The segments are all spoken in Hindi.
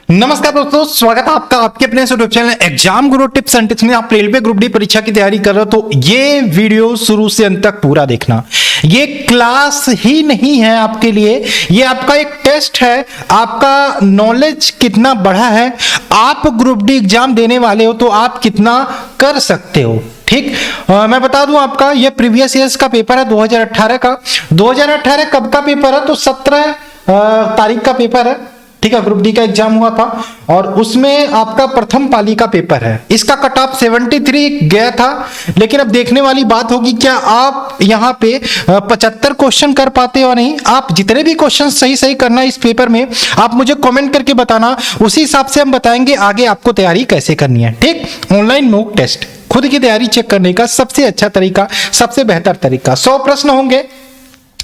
नमस्कार दोस्तों, स्वागत है आपका आपके अपने YouTube channel exam Guru tips and tips में। आप रेलवे ग्रुप डी परीक्षा की तैयारी कर रहे हो तो ये वीडियो शुरू से अंत तक पूरा देखना। ये क्लास ही नहीं है आपके लिए, ये आपका एक टेस्ट है। आपका नॉलेज कितना बढ़ा है, आप ग्रुप डी एग्जाम देने वाले हो तो आप कितना कर सकते हो। ठीक, मैं बता दूं आपका ये प्रीवियस ईयर्स का पेपर है 2018 का। 2018 कब का पेपर है तो 17 तारीख का पेपर है। ठीक है, ग्रुप डी का एग्जाम हुआ था और उसमें आपका प्रथम पाली का पेपर है। इसका कट ऑफ 73 गया था, लेकिन अब देखने वाली बात होगी क्या आप यहाँ पे 75 क्वेश्चन कर पाते हो नहीं। आप जितने भी क्वेश्चन सही करना है इस पेपर में, आप मुझे कमेंट करके बताना, उसी हिसाब से हम बताएंगे आगे आपको तैयारी कैसे करनी है। ठीक, ऑनलाइन मॉक टेस्ट खुद की तैयारी चेक करने का सबसे अच्छा तरीका, सबसे बेहतर तरीका। 100 प्रश्न होंगे।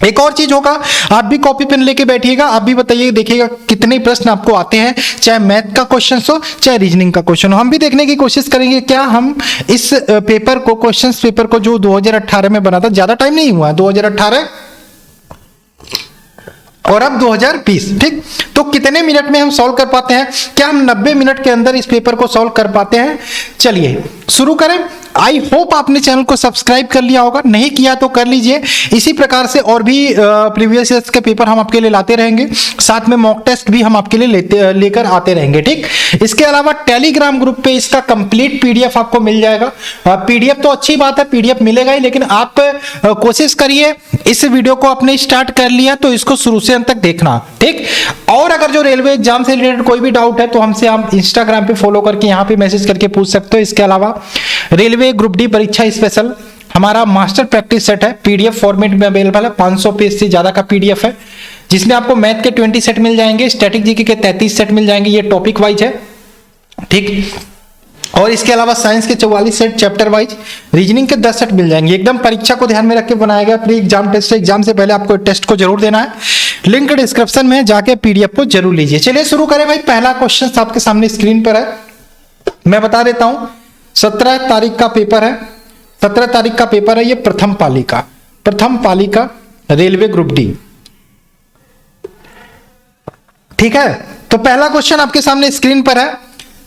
एक और चीज होगा, आप भी कॉपी पेन लेके बैठिएगा, आप भी बताइए, देखिएगा कितने प्रश्न आपको आते हैं, चाहे मैथ का क्वेश्चन हो चाहे रीजनिंग का क्वेश्चन हो। हम भी देखने की कोशिश करेंगे क्या हम इस पेपर को, क्वेश्चन पेपर को जो 2018 में बना था, ज्यादा टाइम नहीं हुआ 2018 और अब 2020। ठीक, तो कितने मिनट में हम सॉल्व कर पाते हैं, क्या हम 90 मिनट के अंदर इस पेपर को सॉल्व कर पाते हैं। चलिए शुरू करें। आई होप आपने चैनल को सब्सक्राइब कर लिया होगा, नहीं किया तो कर लीजिए। इसी प्रकार से और भी प्रीवियस ईयर्स के पेपर हम आपके लिए लाते रहेंगे, साथ में मॉक टेस्ट भी हम आपके लिए लेकर आते रहेंगे। ठीक, इसके अलावा टेलीग्राम ग्रुप पे इसका कंप्लीट पीडीएफ आपको मिल जाएगा। पीडीएफ तो अच्छी बात है, पीडीएफ मिलेगा ही, लेकिन आप कोशिश करिए, इस वीडियो को आपने स्टार्ट कर लिया तो इसको शुरू से अंत तक देखना। ठीक, और अगर जो रेलवे एग्जाम से रिलेटेड कोई भी डाउट है तो हमसे आप इंस्टाग्राम पे फॉलो करके यहाँ पे मैसेज करके पूछ सकते हो। इसके अलावा रेलवे ग्रुप डी परीक्षा स्पेशल हमारा मास्टर प्रैक्टिस सेट है, पीडीएफ फॉर्मेट में अवेलेबल है। 500 पेज से ज्यादा का पीडीएफ है, जिसमें आपको मैथ के 20 सेट मिल जाएंगे, स्टैटिक जीके के 33 सेट मिल जाएंगे, ये टॉपिक वाइज है। ठीक, और इसके अलावा साइंस के 44 सेट चैप्टर वाइज, रीजनिंग के 10 सेट मिल जाएंगे। एकदम परीक्षा को ध्यान में रख के बनाया गया प्री एग्जाम टेस्ट। एग्जाम से पहले आपको टेस्ट को जरूर देना है, लिंक डिस्क्रिप्शन में जाके पीडीएफ को जरूर लीजिए। चलिए शुरू करें भाई। पहला क्वेश्चन आपके सामने स्क्रीन पर है, मैं बता देता हूं। 17 तारीख का पेपर है, 17 तारीख का पेपर है, ये प्रथम पाली का रेलवे ग्रुप डी। ठीक है, तो पहला क्वेश्चन आपके सामने स्क्रीन पर है।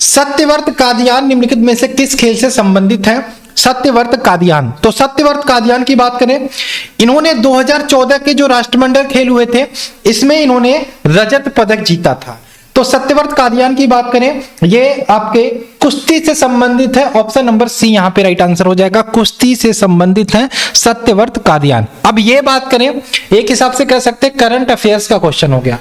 सत्यव्रत कादियान निम्नलिखित में से किस खेल से संबंधित है। सत्यव्रत कादियान, तो सत्यव्रत कादियान की बात करें, इन्होंने 2014 के जो राष्ट्रमंडल खेल हुए थे इसमें इन्होंने रजत पदक जीता था। तो सत्यव्रत कादियान की बात करें, ये आपके कुश्ती से संबंधित है। ऑप्शन नंबर सी यहां पे राइट आंसर हो जाएगा, कुश्ती से संबंधित है सत्यव्रत कादियान। अब ये बात करें, एक हिसाब से कह सकते हैं करंट अफेयर्स का क्वेश्चन हो गया,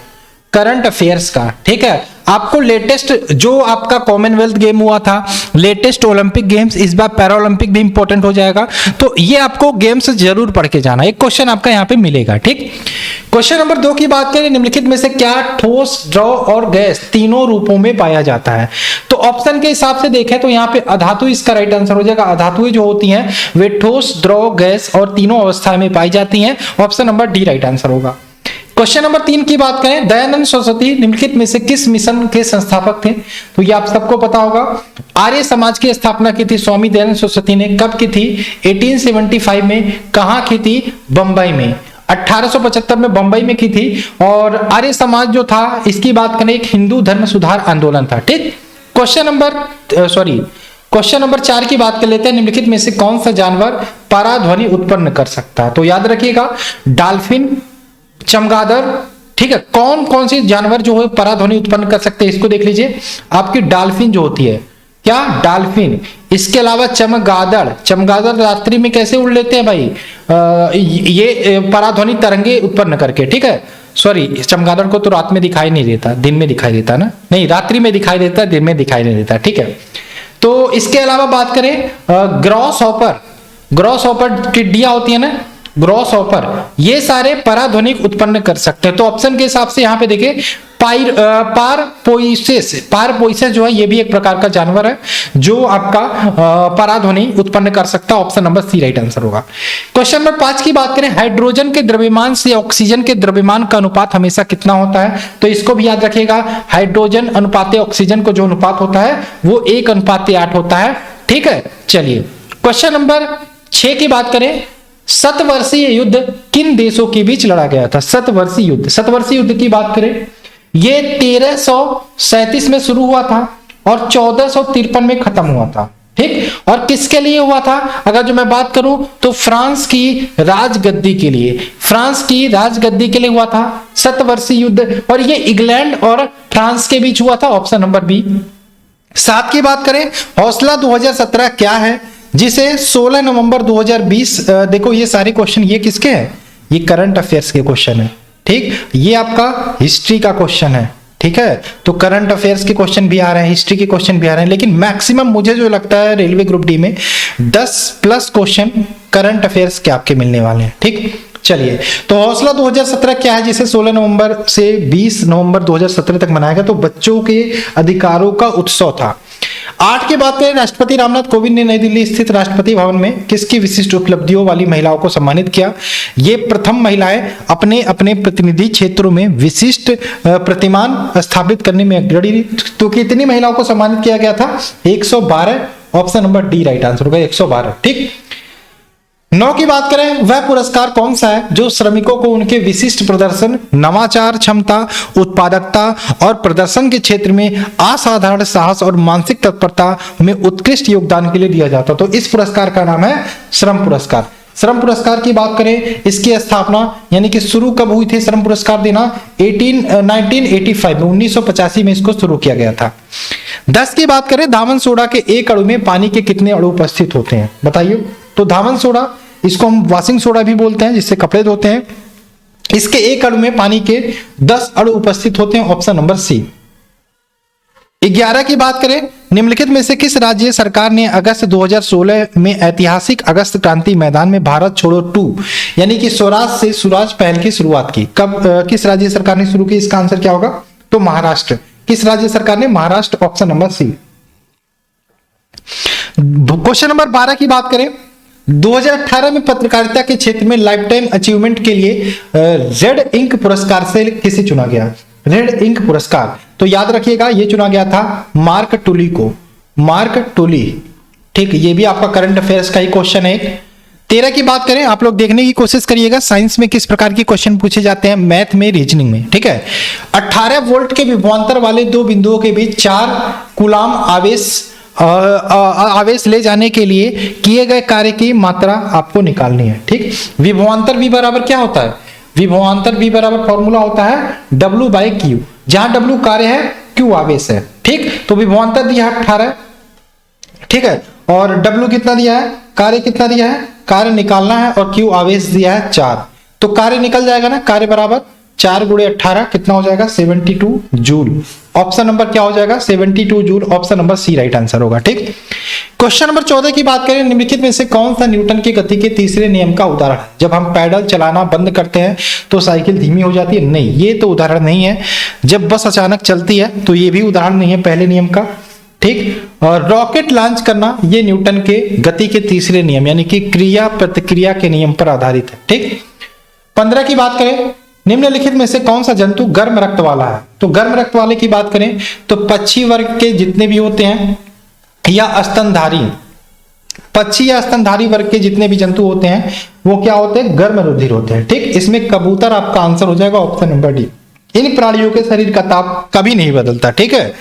करंट अफेयर्स का। ठीक है, आपको लेटेस्ट जो आपका कॉमनवेल्थ गेम हुआ था, लेटेस्ट ओलंपिक गेम्स, इस बार पैरा ओलंपिक भी इंपॉर्टेंट हो जाएगा, तो ये आपको गेम्स जरूर पढ़ के जाना। एक क्वेश्चन आपका यहाँ पे मिलेगा। ठीक, क्वेश्चन नंबर 2 की बात करें, निम्नलिखित में से क्या ठोस, द्रव और गैस तीनों रूपों में पाया जाता है। तो ऑप्शन के हिसाब से देखें तो यहाँ पे अधातु इसका राइट आंसर हो जाएगा। अधातुएं जो होती हैं वे ठोस, द्रव, गैस और तीनों अवस्था में पाई जाती हैं। Option number D right answer होगा। क्वेश्चन नंबर 3 की बात करें, दयानंद सरस्वती निम्नलिखित में से किस मिशन के संस्थापक थे। तो ये आप सबको पता होगा, आर्य समाज की स्थापना की थी स्वामी दयानंद सरस्वती ने। कब की थी, 1875 में। कहां की थी, बंबई में। 1875 में बंबई में की थी। और आर्य समाज जो था, इसकी बात करें, एक हिंदू धर्म सुधार आंदोलन था। ठीक, क्वेश्चन नंबर 4 की बात कर लेते हैं, निम्नलिखित में से कौन सा जानवर पराध्वनि उत्पन्न कर सकता है। तो याद रखिएगा, डॉल्फिन, चमगादड़। ठीक है, कौन कौन सी जानवर जो है पराध्वनि उत्पन्न कर सकते हैं, इसको देख लीजिए। आपकी डॉल्फिन जो होती है, क्या, डॉल्फिन। इसके अलावा चमगादड़ रात्रि में कैसे उड़ लेते हैं भाई, ये पराध्वनि तरंगे उत्पन्न करके। ठीक है, सॉरी, चमगादड़ को तो रात में दिखाई नहीं देता, दिन में दिखाई देता ना, नहीं, रात्रि में दिखाई देता, दिन में दिखाई नहीं देता। ठीक है, तो इसके अलावा बात करें, ग्रॉस हॉपर टिड्डियां होती है ना, ग्रॉस हॉपर, ये सारे पराध्वनिक उत्पन्न कर सकते हैं। तो ऑप्शन के हिसाब से यहाँ पे देखिए, पारपोइसेस जो है ये भी एक प्रकार का जानवर है जो आपका पराध्वनि उत्पन्न कर सकता है। Option number C right answer होगा। क्वेश्चन नंबर 5 की बात करें, हाइड्रोजन के द्रव्यमान से ऑक्सीजन के द्रव्यमान का अनुपात हमेशा कितना होता है। तो इसको भी याद रखिएगा, हाइड्रोजन अनुपात ऑक्सीजन को जो अनुपात होता है वो 1:8 होता है। ठीक है, चलिए क्वेश्चन नंबर 6 की बात करें, शतवर्षीय युद्ध किन देशों के बीच लड़ा गया था। शतवर्षीय युद्ध की बात करें, ये 1337 में शुरू हुआ था और 1453 में खत्म हुआ था। ठीक, और किसके लिए हुआ था? अगर जो मैं बात करूं तो फ्रांस की राजगद्दी के लिए, फ्रांस की राजगद्दी के लिए हुआ था शतवर्षीय युद्ध, और ये इंग्लैंड और फ्रांस के बीच हुआ था। Option number B. 7 की बात करें, हौसला 2017 क्या है, जिसे 16 नवंबर 2020, देखो ये सारे क्वेश्चन ये किसके हैं? ये करंट अफेयर्स के क्वेश्चन है। ठीक, ये आपका हिस्ट्री का क्वेश्चन है। ठीक है, तो करंट अफेयर्स के क्वेश्चन भी आ रहे हैं, हिस्ट्री के क्वेश्चन भी आ रहे हैं, लेकिन मैक्सिमम मुझे जो लगता है रेलवे ग्रुप डी में 10+ क्वेश्चन करंट अफेयर्स के आपके मिलने वाले हैं। ठीक, चलिए, तो हौसला 2017 क्या है, जिसे 16 नवंबर से 20 नवंबर 2017 तक मनाया गया? तो बच्चों के अधिकारों का उत्सव था। 8 की बात करें, राष्ट्रपति रामनाथ कोविंद ने नई दिल्ली स्थित राष्ट्रपति भवन में किसकी विशिष्ट उपलब्धियों वाली महिलाओं को सम्मानित किया? ये प्रथम महिलाएं अपने अपने प्रतिनिधि क्षेत्रों में विशिष्ट प्रतिमान स्थापित करने में अग्रणी। तो कितनी महिलाओं को सम्मानित किया गया था? 112। Option number D right answer होगा, 112। ठीक, 9 की बात करें, वह पुरस्कार कौन सा है जो श्रमिकों को उनके विशिष्ट प्रदर्शन, नवाचार क्षमता, उत्पादकता और प्रदर्शन के क्षेत्र में असाधारण साहस और मानसिक तत्परता में उत्कृष्ट योगदान के लिए दिया जाता? तो इस पुरस्कार का नाम है श्रम पुरस्कार। श्रम पुरस्कार की बात करें, इसकी स्थापना यानी कि शुरू कब हुई थी श्रम पुरस्कार देना? 1985 में, 1985 में इसको शुरू किया गया था। 10 की बात करें, धावन सोडा के एक अणु में पानी के कितने अणु उपस्थित होते हैं? बताइए। तो धावन सोडा, इसको हम वॉशिंग सोडा भी बोलते हैं, जिससे कपड़े धोते हैं, इसके एक अणु में पानी के 10 अणु उपस्थित होते हैं। ऑप्शन नंबर सी। 11 की बात करें, निम्नलिखित में से किस राज्य सरकार ने अगस्त 2016 में ऐतिहासिक अगस्त क्रांति मैदान में भारत छोड़ो 2 यानी कि स्वराज से सुराज पहल की शुरुआत की? कब, किस राज्य सरकार ने शुरू की? इसका आंसर क्या होगा? तो महाराष्ट्र। किस राज्य सरकार ने? Maharashtra. Option number C. Question number 12 की बात करें, 2018 में पत्रकारिता के क्षेत्र में लाइफ टाइम अचीवमेंट के लिए रेड इंक पुरस्कार से किसे चुना गया? रेड इंक पुरस्कार, तो याद रखिएगा ये चुना गया था मार्क टुली को, मार्क टुली। ठीक, ये भी आपका करंट अफेयर्स का ही क्वेश्चन है। 13 की बात करें, आप लोग देखने की कोशिश करिएगा साइंस में किस प्रकार के क्वेश्चन पूछे जाते हैं, मैथ में, रीजनिंग में। ठीक है, 18 वोल्ट के विभवांतर वाले दो बिंदुओं के बीच 4 कूलाम आवेश ले जाने के लिए किए गए कार्य की मात्रा आपको निकालनी है। ठीक, विभवांतर V बराबर क्या होता है? विभवांतर V बराबर फॉर्मूला होता है W/Q, जहां W कार्य है, Q आवेश है। ठीक, तो विभवांतर दिया है 18। ठीक है, और W कितना दिया है? कार्य कितना दिया है? कार्य निकालना है, और Q आवेश दिया है 4। तो कार्य निकल जाएगा ना, कार्य बराबर 4 × 18 कितना हो जाएगा? 72 जूल। ऑप्शन नंबर क्या हो जाएगा? 72 joule. Option number C right answer होगा। ठीक, क्वेश्चन नंबर 14 की बात करें, निम्नलिखित में से कौन सा न्यूटन की गति के तीसरे नियम का उदाहरण है? जब हम पैडल चलाना बंद करते हैं तो साइकिल धीमी हो जाती है? नहीं, ये तो उदाहरण नहीं है। जब बस अचानक चलती है तो ये भी उदाहरण नहीं है पहले नियम का। ठीक, और रॉकेट लॉन्च करना, ये न्यूटन के गति के तीसरे नियम यानी कि क्रिया प्रतिक्रिया के नियम पर आधारित है। ठीक, 15 की बात करें, निम्नलिखित में से कौन सा जंतु गर्म रक्त वाला है? तो गर्म रक्त वाले की बात करें तो पक्षी वर्ग के जितने भी होते हैं या स्तनधारी, पक्षी या स्तनधारी वर्ग के जितने भी जंतु होते हैं वो क्या होते हैं? गर्म रुधिर होते हैं। ठीक, इसमें कबूतर आपका आंसर हो जाएगा, ऑप्शन नंबर डी। इन प्राणियों के शरीर का ताप कभी नहीं बदलता। ठीक है,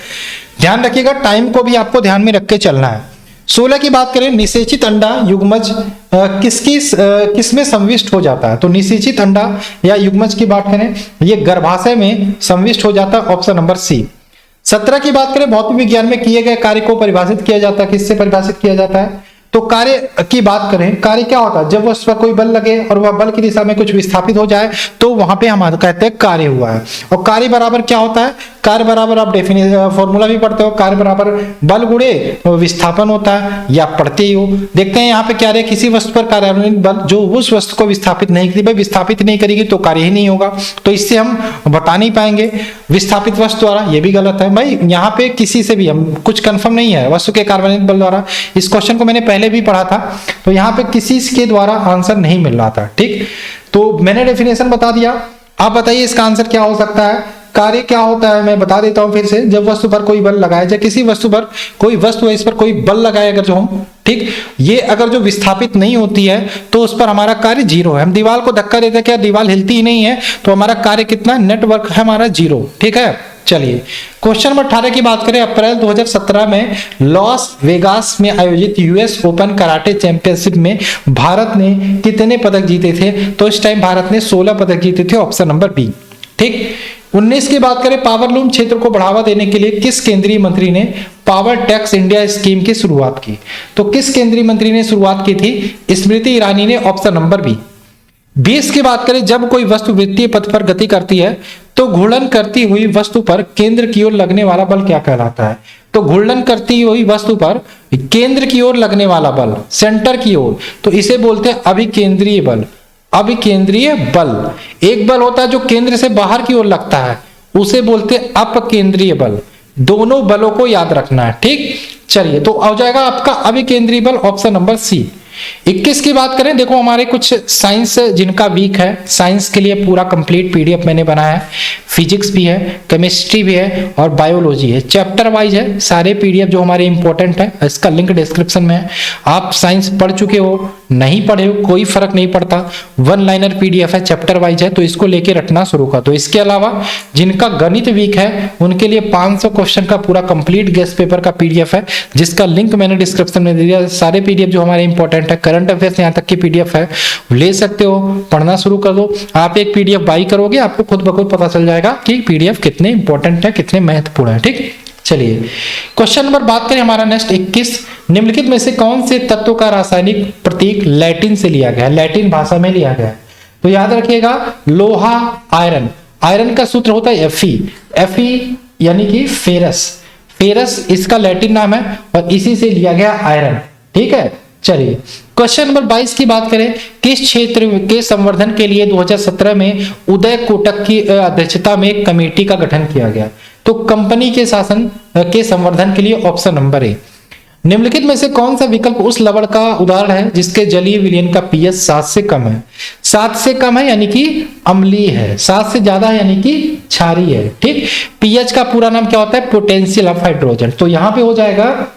ध्यान रखिएगा, टाइम को भी आपको ध्यान में रख के चलना है। 16 की बात करें, निषेचित अंडा युग्मज किसमें संविष्ट हो जाता है? तो निषेचित अंडा या युग्मज की बात करें, ये गर्भाशय में संविष्ट हो जाता है। ऑप्शन नंबर सी। 17 की बात करें, भौतिक विज्ञान में किए गए कार्य को परिभाषित किया जाता है, किससे परिभाषित किया जाता है? तो कार्य की बात करें, कार्य क्या होता है? जब उस पर कोई बल लगे और वह बल की दिशा में कुछ विस्थापित हो जाए तो वहां पे हम कहते हैं कार्य हुआ है। और कार्य बराबर क्या होता है? कार्य बराबर आप फॉर्मूला भी पढ़ते हो, कार्य बराबर बल गुणे विस्थापन होता है, या पढ़ते ही हो। देखते हैं यहाँ पे क्या है, किसी वस्तु पर कार्यान्वित बल जो उस वस्तु को विस्थापित नहीं करेगी, भाई विस्थापित नहीं करेगी तो कार्य ही नहीं होगा, तो इससे हम बता नहीं पाएंगे विस्थापित वस्तु द्वारा। ये भी गलत है भाई, यहाँ पे किसी से भी हम कुछ कंफर्म नहीं है वस्तु के कार्यान्वित बल द्वारा। इस क्वेश्चन को मैंने पहले भी पढ़ा था, तो यहाँ पे किसी के द्वारा आंसर नहीं मिल रहा था। ठीक, तो मैंने डेफिनेशन बता दिया। आप बताइए इसका आंसर क्या हो सकता है? कार्य क्या होता है मैं बता देता हूं फिर से। जब वस्तु पर कोई बल लगाया जाए, किसी वस्तु पर कोई वस्तु है, इस पर कोई बल लगाए अगर जो हम, ठीक, ये अगर जो विस्थापित नहीं होती है तो उस पर हमारा कार्य जीरो है। हम दीवार को धक्का देते हैं, क्या दीवार हिलती ही नहीं है, तो हमारा कार्य कितना, नेटवर्क है हमारा जीरो। ठीक है, चलिए क्वेश्चन नंबर 18 की बात करें। अप्रैल 2017 में लॉस वेगास में आयोजित यूएस ओपन कराटे चैंपियनशिप में भारत ने कितने पदक जीते थे? तो इस टाइम भारत ने 16 पदक जीते थे, ऑप्शन नंबर बी। ठीक, 19 की बात करें। पावरलूम क्षेत्र को बढ़ावा देने के लिए किस केंद्रीय मंत्री ने पावर टैक्स इंडिया स्कीम की शुरुआत की? तो किस केंद्रीय मंत्री ने शुरुआत की थी? स्मृति ईरानी ने, ऑप्शन नंबर बी। 20 की बात करें। जब कोई वस्तु वृत्तीय पथ पर गति करती है तो घूर्णन करती हुई वस्तु पर केंद्र की ओर लगने वाला बल क्या कहलाता है? तो घूर्णन करती हुई वस्तु पर केंद्र की ओर लगने वाला बल, सेंटर की ओर, तो इसे बोलते हैं अभिकेंद्रीय बल। अभिकेंद्रीय बल। एक बल होता है जो केंद्र से बाहर की ओर लगता है, उसे बोलते हैं अपकेंद्रीय बल। दोनों बलों को याद रखना है। ठीक, चलिए तो हो जाएगा आपका अभिकेंद्रीय बल, ऑप्शन नंबर सी। 21 की बात करें। देखो हमारे कुछ साइंस जिनका वीक है, साइंस के लिए पूरा कंप्लीट पीडीएफ मैंने बनाया है। फिजिक्स भी है, केमिस्ट्री भी है और बायोलॉजी है, चैप्टर वाइज है सारे पीडीएफ जो हमारे इंपॉर्टेंट है। इसका लिंक डिस्क्रिप्शन में है। आप साइंस पढ़ चुके हो, नहीं पढ़े हो, कोई फर्क नहीं पड़ता। वन लाइनर पीडीएफ है, चैप्टर वाइज है, तो इसको लेके रखना शुरू कर दो। इसके अलावा जिनका गणित वीक है उनके लिए 500 क्वेश्चन का पूरा कंप्लीट गेस्ट पेपर का पीडीएफ है, जिसका लिंक मैंने डिस्क्रिप्शन में दे दिया। सारे पीडीएफ जो हमारे इंपॉर्टेंट है, करंट अफेयर्स यहाँ तक की पीडीएफ है, ले सकते हो, पढ़ना शुरू कर दो। आप एक पीडीएफ बाई करोगे, आपको खुद ब खुद पता चल जाएगा कि पीडीएफ कितने इंपॉर्टेंट है, कितने महत्वपूर्ण है। ठीक, चलिए क्वेश्चन नंबर बात करें हमारा नेक्स्ट 21। निम्नलिखित में से कौन से तत्व का रासायनिक प्रतीक लैटिन से लिया गया है? लैटिन भाषा में लिया गया है, तो याद रखिएगा लोहा, आयरन। आयरन का सूत्र होता है Fe यानी कि फेरस। फेरस इसका लैटिन नाम है और इसी से लिया गया आयरन। ठीक है, चलिए क्वेश्चन नंबर 22 की बात करें। किस क्षेत्र के संवर्धन के लिए 2017 में उदय कोटक की अध्यक्षता में एक कमेटी का गठन किया गया? तो कंपनी के शासन के संवर्धन के लिए, ऑप्शन नंबर ए। निम्नलिखित में से कौन सा विकल्प उस लवण का उदाहरण है जिसके जलीय विलयन का पीएच 7 से कम है? 7 से कम है यानी कि अम्लीय है, 7 से ज्यादा है यानी कि क्षारीय है। ठीक, पीएच का पूरा नाम क्या होता है? Potential of hydrogen. तो यहां पे हो जाएगा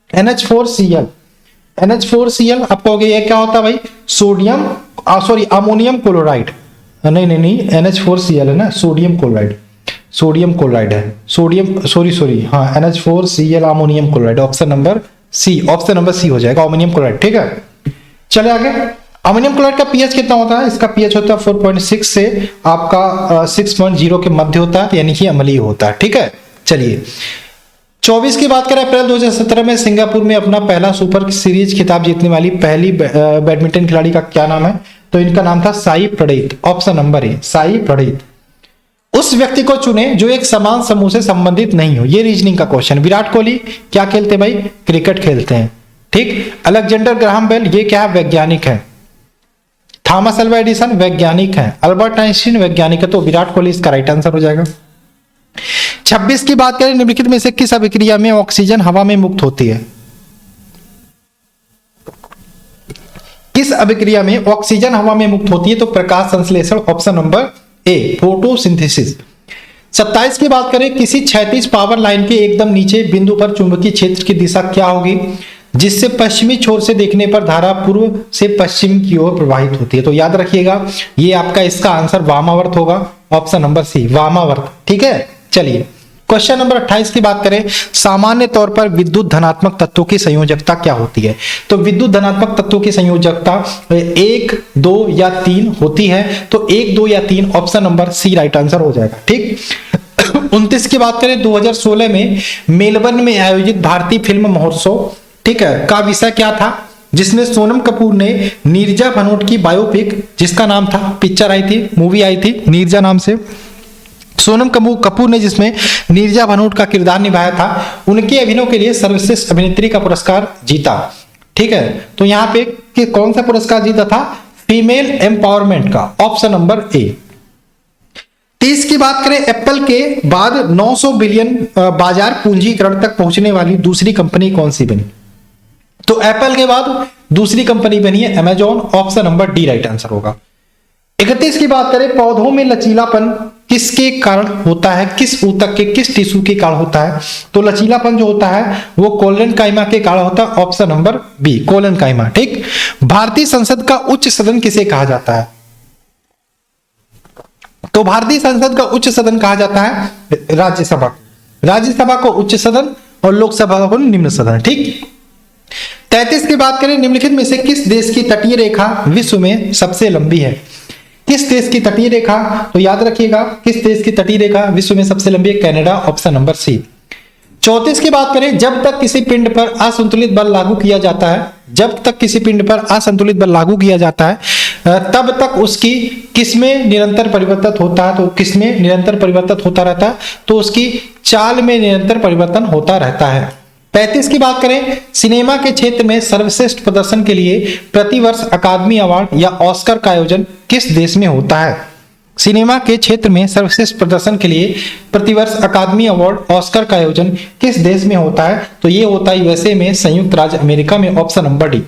NH4Cl। NH4Cl आप कहोगे ये क्या होता है भाई? Sodium ammonium chloride. नहीं NH4Cl है ना, सोडियम क्लोराइड। सोडियम क्लोराइड है, सोडियम सॉरी हाँ NH4Cl ammonium chloride, option number C. Option number C हो जाएगा अमोनियम क्लोराइड। ठीक है, चले आगे। अमोनियम क्लोराइड का पीएच कितना होता है? इसका पीएच होता है 4.6 से आपका 6.0 के मध्य होता है, यानी कि अम्लीय होता है। ठीक है, चलिए 24 की बात करें। अप्रैल 2017 में सिंगापुर में अपना पहला सुपर सीरीज खिताब जीतने वाली पहली बैडमिंटन खिलाड़ी का क्या नाम है? तो इनका नाम था साई प्रणीत, ऑप्शन नंबर ए, साई प्रणीत। उस व्यक्ति को चुने जो एक समान समूह से संबंधित नहीं हो। ये रीजनिंग का क्वेश्चन। विराट कोहली क्या खेलते हैं भाई? क्रिकेट खेलते हैं। ठीक, अलेक्जेंडर ग्राहम बेल ये क्या है? वैज्ञानिक है। थॉमस अल्वा एडिसन वैज्ञानिक है। अल्बर्ट आइंस्टीन वैज्ञानिक है। तो विराट कोहली इसका राइट आंसर हो जाएगा। 26 की बात करें। निम्नलिखित में से किस अभिक्रिया में ऑक्सीजन हवा में मुक्त होती है? किस अभिक्रिया में ऑक्सीजन हवा में मुक्त होती है? तो प्रकाश संश्लेषण, ऑप्शन नंबर ए, फोटोसिंथेसिस। 27 की बात करें। किसी क्षैतिज पावर लाइन के एकदम नीचे बिंदु पर चुंबकीय क्षेत्र की दिशा क्या होगी जिससे पश्चिमी छोर से देखने पर धारा पूर्व से पश्चिम की ओर प्रवाहित होती है? तो याद रखिएगा ये आपका इसका आंसर वामावर्त होगा, ऑप्शन नंबर सी, वामावर्त। ठीक है, चलिए क्वेश्चन नंबर 28 की बात करें। सामान्य तौर पर विद्युत धनात्मक तत्वों की संयोजकता क्या होती है? तो विद्युत धनात्मक तत्वों की संयोजकता 1, 2 या 3 होती है। तो 1, 2 या 3, option number C right answer हो जाएगा। ठीक, 29 की बात करें। 2016 में मेलबर्न में आयोजित भारतीय फिल्म महोत्सव, ठीक है, का विषय क्या था जिसमें सोनम कपूर ने नीरजा भनोट की बायोपिक, जिसका नाम था, पिक्चर आई थी, मूवी आई थी नीरजा नाम से, सोनम कपूर ने जिसमें नीरजा भनोट का किरदार निभाया था, उनके अभिनय के लिए सर्वश्रेष्ठ अभिनेत्री का पुरस्कार जीता। ठीक है, तो यहाँ पे कौन सा पुरस्कार जीता था? फीमेल एम्पावरमेंट का, ऑप्शन नंबर ए। 30 की बात करें। एप्पल के बाद 900 बिलियन बाजार पूंजीकरण तक पहुंचने वाली दूसरी कंपनी कौन सी बनी? तो एप्पल के बाद दूसरी कंपनी बनी है Amazon, option number D right answer होगा। 31 की बात करें। पौधों में लचीलापन किसके कारण होता है, किस ऊतक के किस टिश्यू के कारण होता है? तो लचीलापन जो होता है वो कोलेनकाइमा के कारण होता है, ऑप्शन नंबर बी कोलेनकाइमा। ठीक। भारतीय संसद का उच्च सदन किसे कहा जाता है? तो भारतीय संसद का उच्च सदन कहा जाता है राज्यसभा। राज्यसभा को उच्च सदन और लोकसभा को निम्न सदन। ठीक। 33 की बात करें, निम्नलिखित में से किस देश की तटीय रेखा विश्व में सबसे लंबी है? किस देश की तटीय रेखा? तो याद रखिएगा, किस देश की तटीय रेखा विश्व में सबसे लंबी है? कनाडा, ऑप्शन नंबर सी। 34 की बात करें, जब तक किसी पिंड पर असंतुलित बल लागू किया जाता है, जब तक किसी पिंड पर असंतुलित बल लागू किया जाता है तब तक उसकी किसमें निरंतर परिवर्तन होता है? तो किसमें निरंतर परिवर्तन होता रहता है? तो उसकी चाल में निरंतर परिवर्तन होता रहता है। 35 की बात करें, सिनेमा के क्षेत्र में सर्वश्रेष्ठ प्रदर्शन के लिए प्रतिवर्ष अकादमी अवार्ड या ऑस्कर का आयोजन किस देश में होता है? सिनेमा के क्षेत्र में सर्वश्रेष्ठ प्रदर्शन के लिए प्रतिवर्ष अकादमी अवार्ड ऑस्कर का आयोजन किस देश में होता है? तो ये होता है यूएसए में, संयुक्त राज्य अमेरिका में, ऑप्शन नंबर डी।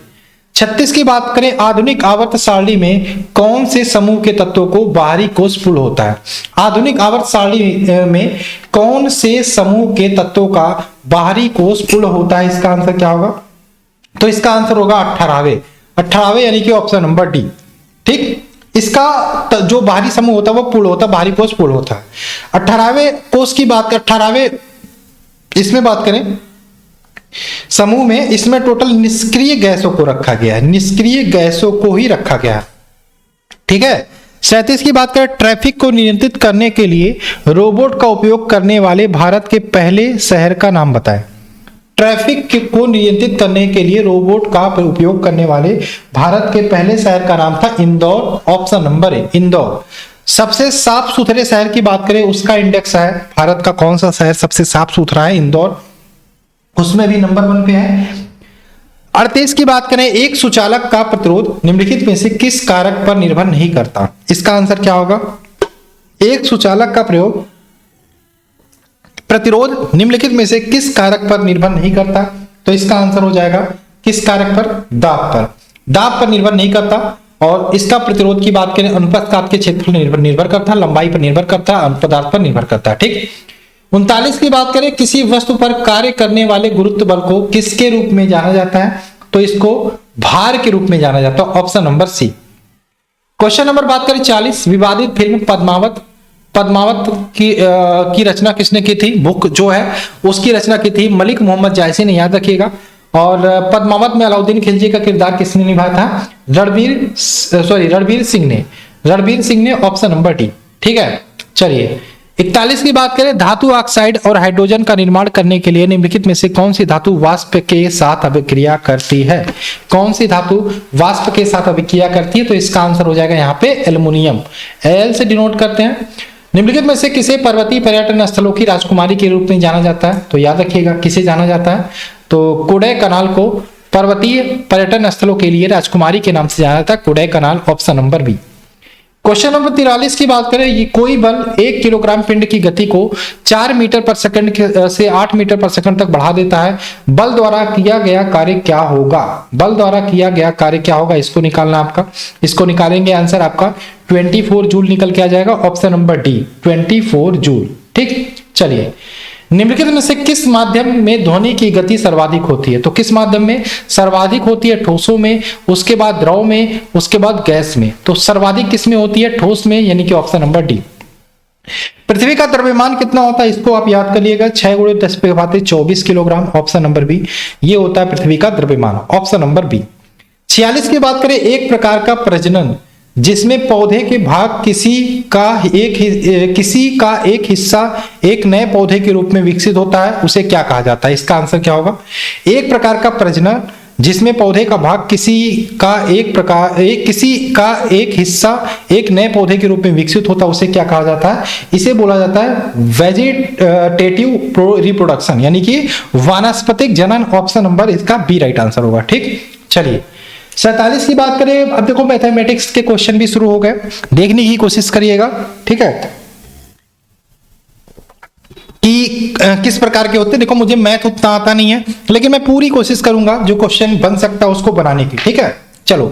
36 की बात करें, आधुनिक आवर्त सारणी में कौन से समूह के तत्वों को बाहरी कोष पुल होता है? आधुनिक आवर्त सारणी में कौन से समूह के तत्वों का बाहरी कोष पुल होता है? इसका आंसर क्या होगा? तो इसका आंसर होगा 18वें यानी कि ऑप्शन नंबर डी। ठीक। इसका जो बाहरी समूह होता है वो पुल होता है, बाहरी कोष पुल होता है। 18वें कोष की बात, 18वें इसमें बात करें समूह में, इसमें टोटल निष्क्रिय गैसों को रखा गया है, निष्क्रिय गैसों को ही रखा गया है। ठीक है। 37 की बात करें, ट्रैफिक को नियंत्रित करने के लिए रोबोट का उपयोग करने वाले भारत के पहले शहर का नाम बताएं। ट्रैफिक को नियंत्रित करने के लिए रोबोट का उपयोग करने वाले भारत के पहले शहर का नाम था इंदौर, ऑप्शन नंबर ए इंदौर। सबसे साफ सुथरे शहर की बात करें, उसका इंडेक्स है भारत का कौन सा शहर सबसे साफ सुथरा है? इंदौर, उसमें भी नंबर 1 पे है। 38 की बात करें, एक सुचालक का प्रतिरोध निम्नलिखित में से किस कारक पर निर्भर नहीं करता? इसका आंसर क्या होगा? एक सुचालक का प्रतिरोध निम्नलिखित में से किस कारक पर निर्भर नहीं करता? तो इसका आंसर हो जाएगा किस कारक पर? दाब पर। दाब पर निर्भर नहीं करता। और इसका प्रतिरोध की बात करें, अनुप्रस्थ के क्षेत्र पर निर्भर करता है, लंबाई पर निर्भर करता है, पदार्थ पर निर्भर करता है। ठीक। 39 की बात करें, किसी वस्तु पर कार्य करने वाले गुरुत्व बल को किसके रूप में जाना जाता है? तो इसको भार के रूप में जाना जाता है, option number C. Question number बात करें 40, विवादित फिल्म पद्मावत की रचना किसने की थी? बुक जो है उसकी रचना की थी मलिक मोहम्मद जायसी ने, याद रखिएगा। और पद्मावत में अलाउद्दीन खिलजी का किरदार किसने निभाया था? रणवीर सिंह ने, ऑप्शन नंबर डी। ठीक है। चलिए 41 की बात करें, धातु ऑक्साइड और हाइड्रोजन का निर्माण करने के लिए निम्नलिखित में से कौन सी धातु वाष्प के साथ अभिक्रिया करती है? कौन सी धातु वाष्प के साथ अभिक्रिया करती है? तो इसका आंसर हो जाएगा यहाँ पे एल्युमिनियम, एल से डिनोट करते हैं। निम्नलिखित में से किसे पर्वतीय पर्यटन स्थलों की राजकुमारी के रूप में जाना जाता है? तो याद रखिएगा किसे जाना जाता है? तो कोडाईकनाल को पर्वतीय पर्यटन स्थलों के लिए राजकुमारी के नाम से जाना जाता है, Kodaikanal, option number B. Question number 43 की बात करें, ये कोई बल 1 किलोग्राम पिंड की गति को 4 मीटर पर सेकंड से 8 मीटर पर सेकंड तक बढ़ा देता है। बल द्वारा किया गया कार्य क्या होगा? बल द्वारा किया गया कार्य क्या होगा? इसको निकालना आपका, इसको निकालेंगे आंसर आपका 24 जूल निकल के आ जाएगा, ऑप्शन नंबर डी 24 जूल। ठीक। चलिए, निम्नलिखित में से किस माध्यम में ध्वनि की गति सर्वाधिक होती है? तो किस माध्यम में सर्वाधिक होती है? ठोसों में, उसके बाद द्रव में, उसके बाद गैस में। तो सर्वाधिक किस में होती है? ठोस में, यानी कि ऑप्शन नंबर डी। पृथ्वी का द्रव्यमान कितना होता है? इसको आप याद करिएगा, 6 × 10⁻24 किलोग्राम, ऑप्शन नंबर बी। ये होता है पृथ्वी का द्रव्यमान, ऑप्शन नंबर बी। 46 की बात करें, एक प्रकार का प्रजनन जिसमें पौधे के भाग किसी का एक हिस्सा एक नए पौधे के रूप में विकसित होता है, उसे क्या कहा जाता है? इसका आंसर क्या होगा? एक प्रकार का प्रजनन जिसमें पौधे का भाग किसी का एक हिस्सा एक नए पौधे के रूप में विकसित होता है, उसे क्या कहा जाता है? इसे बोला जाता है वेजिटेटिव रिप्रोडक्शन, यानी कि वानस्पतिक जनन, ऑप्शन नंबर इसका बी राइट आंसर होगा। ठीक। चलिए 47 की बात करें, अब देखो मैथमेटिक्स के क्वेश्चन भी शुरू हो गए, देखने की कोशिश करिएगा। ठीक है, कि किस प्रकार के होते हैं। देखो मुझे मैथ उतना आता नहीं है, लेकिन मैं पूरी कोशिश करूंगा जो क्वेश्चन बन सकता है उसको बनाने की। ठीक है, चलो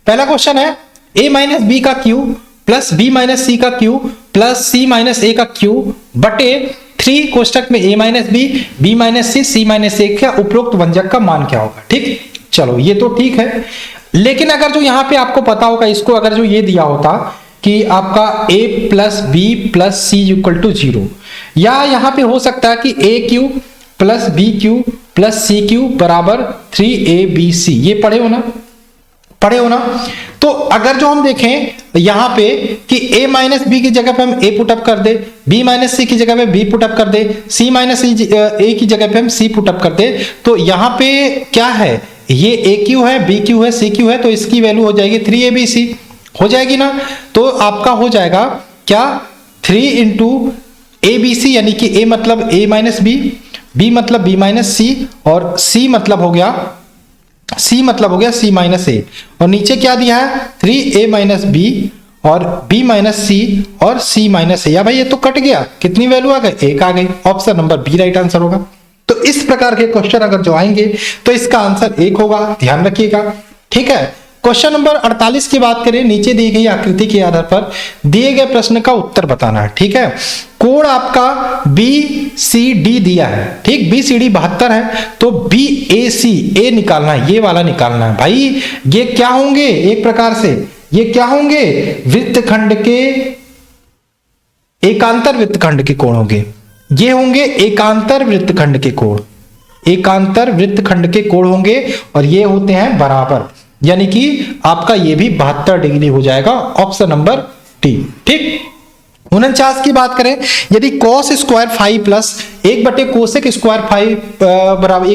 पहला क्वेश्चन है a - b का क्यूब प्लस b - c का cube plus C minus A का क्यूब बटे 3 कोष्टक में a minus B minus C minus A का उपरोक्त व्यंजक का मान क्या होगा। ठीक, चलो ये तो ठीक है, लेकिन अगर जो यहां पे आपको पता होगा, इसको अगर जो ये दिया होता कि आपका a plus B plus C equal to 0, या यहां पे हो सकता है कि a cube plus B cube plus C cube बराबर 3abc, ये पढ़े हो ना। तो अगर जो हम देखें यहां पे कि a माइनस बी की जगह पे हम a पुटअप कर दे, b माइनस सी की जगह पे b पुटअप कर दे, c माइनस a की जगह पे हम c पुटअप कर दे, तो यहां पे क्या है, ये a क्यू है, b क्यू है, c क्यू है, तो इसकी वैल्यू हो जाएगी 3abc, हो जाएगी ना। तो आपका हो जाएगा क्या 3 इंटू abc, यानी कि a मतलब a माइनस b मतलब b माइनस सी, और c मतलब हो गया c माइनस ए, और नीचे क्या दिया है 3a माइनस बी और b माइनस सी और c माइनस ए। या भाई ये तो कट गया, कितनी वैल्यू आ गई, 1 आ गई। Option number B right answer होगा। तो इस प्रकार के क्वेश्चन अगर जो आएंगे तो इसका आंसर 1 होगा, ध्यान रखिएगा। ठीक है, क्वेश्चन नंबर 48 की बात करें, नीचे दी गई आकृति के आधार पर दिए गए प्रश्न का उत्तर बताना है। ठीक है, कोण आपका BCD दिया है, ठीक, BCD 72 है, तो BAC A निकालना है, ये वाला निकालना है। भाई ये क्या होंगे, एक प्रकार से ये क्या होंगे, वृत्तखंड के एकांतर वृत्तखंड के कोण होंगे, ये होंगे एकांतर वृत्तखंड के कोण, एकांतर वृत्तखंड के कोण होंगे, और ये होते हैं बराबर, यानी कि आपका ये भी 72 डिग्री हो जाएगा। Option number T. ठीक, 49 की बात करें, यदि cos स्क्वायर फाइव प्लस 1 बटे कोसेक स्क्वायर फाइव बराबर,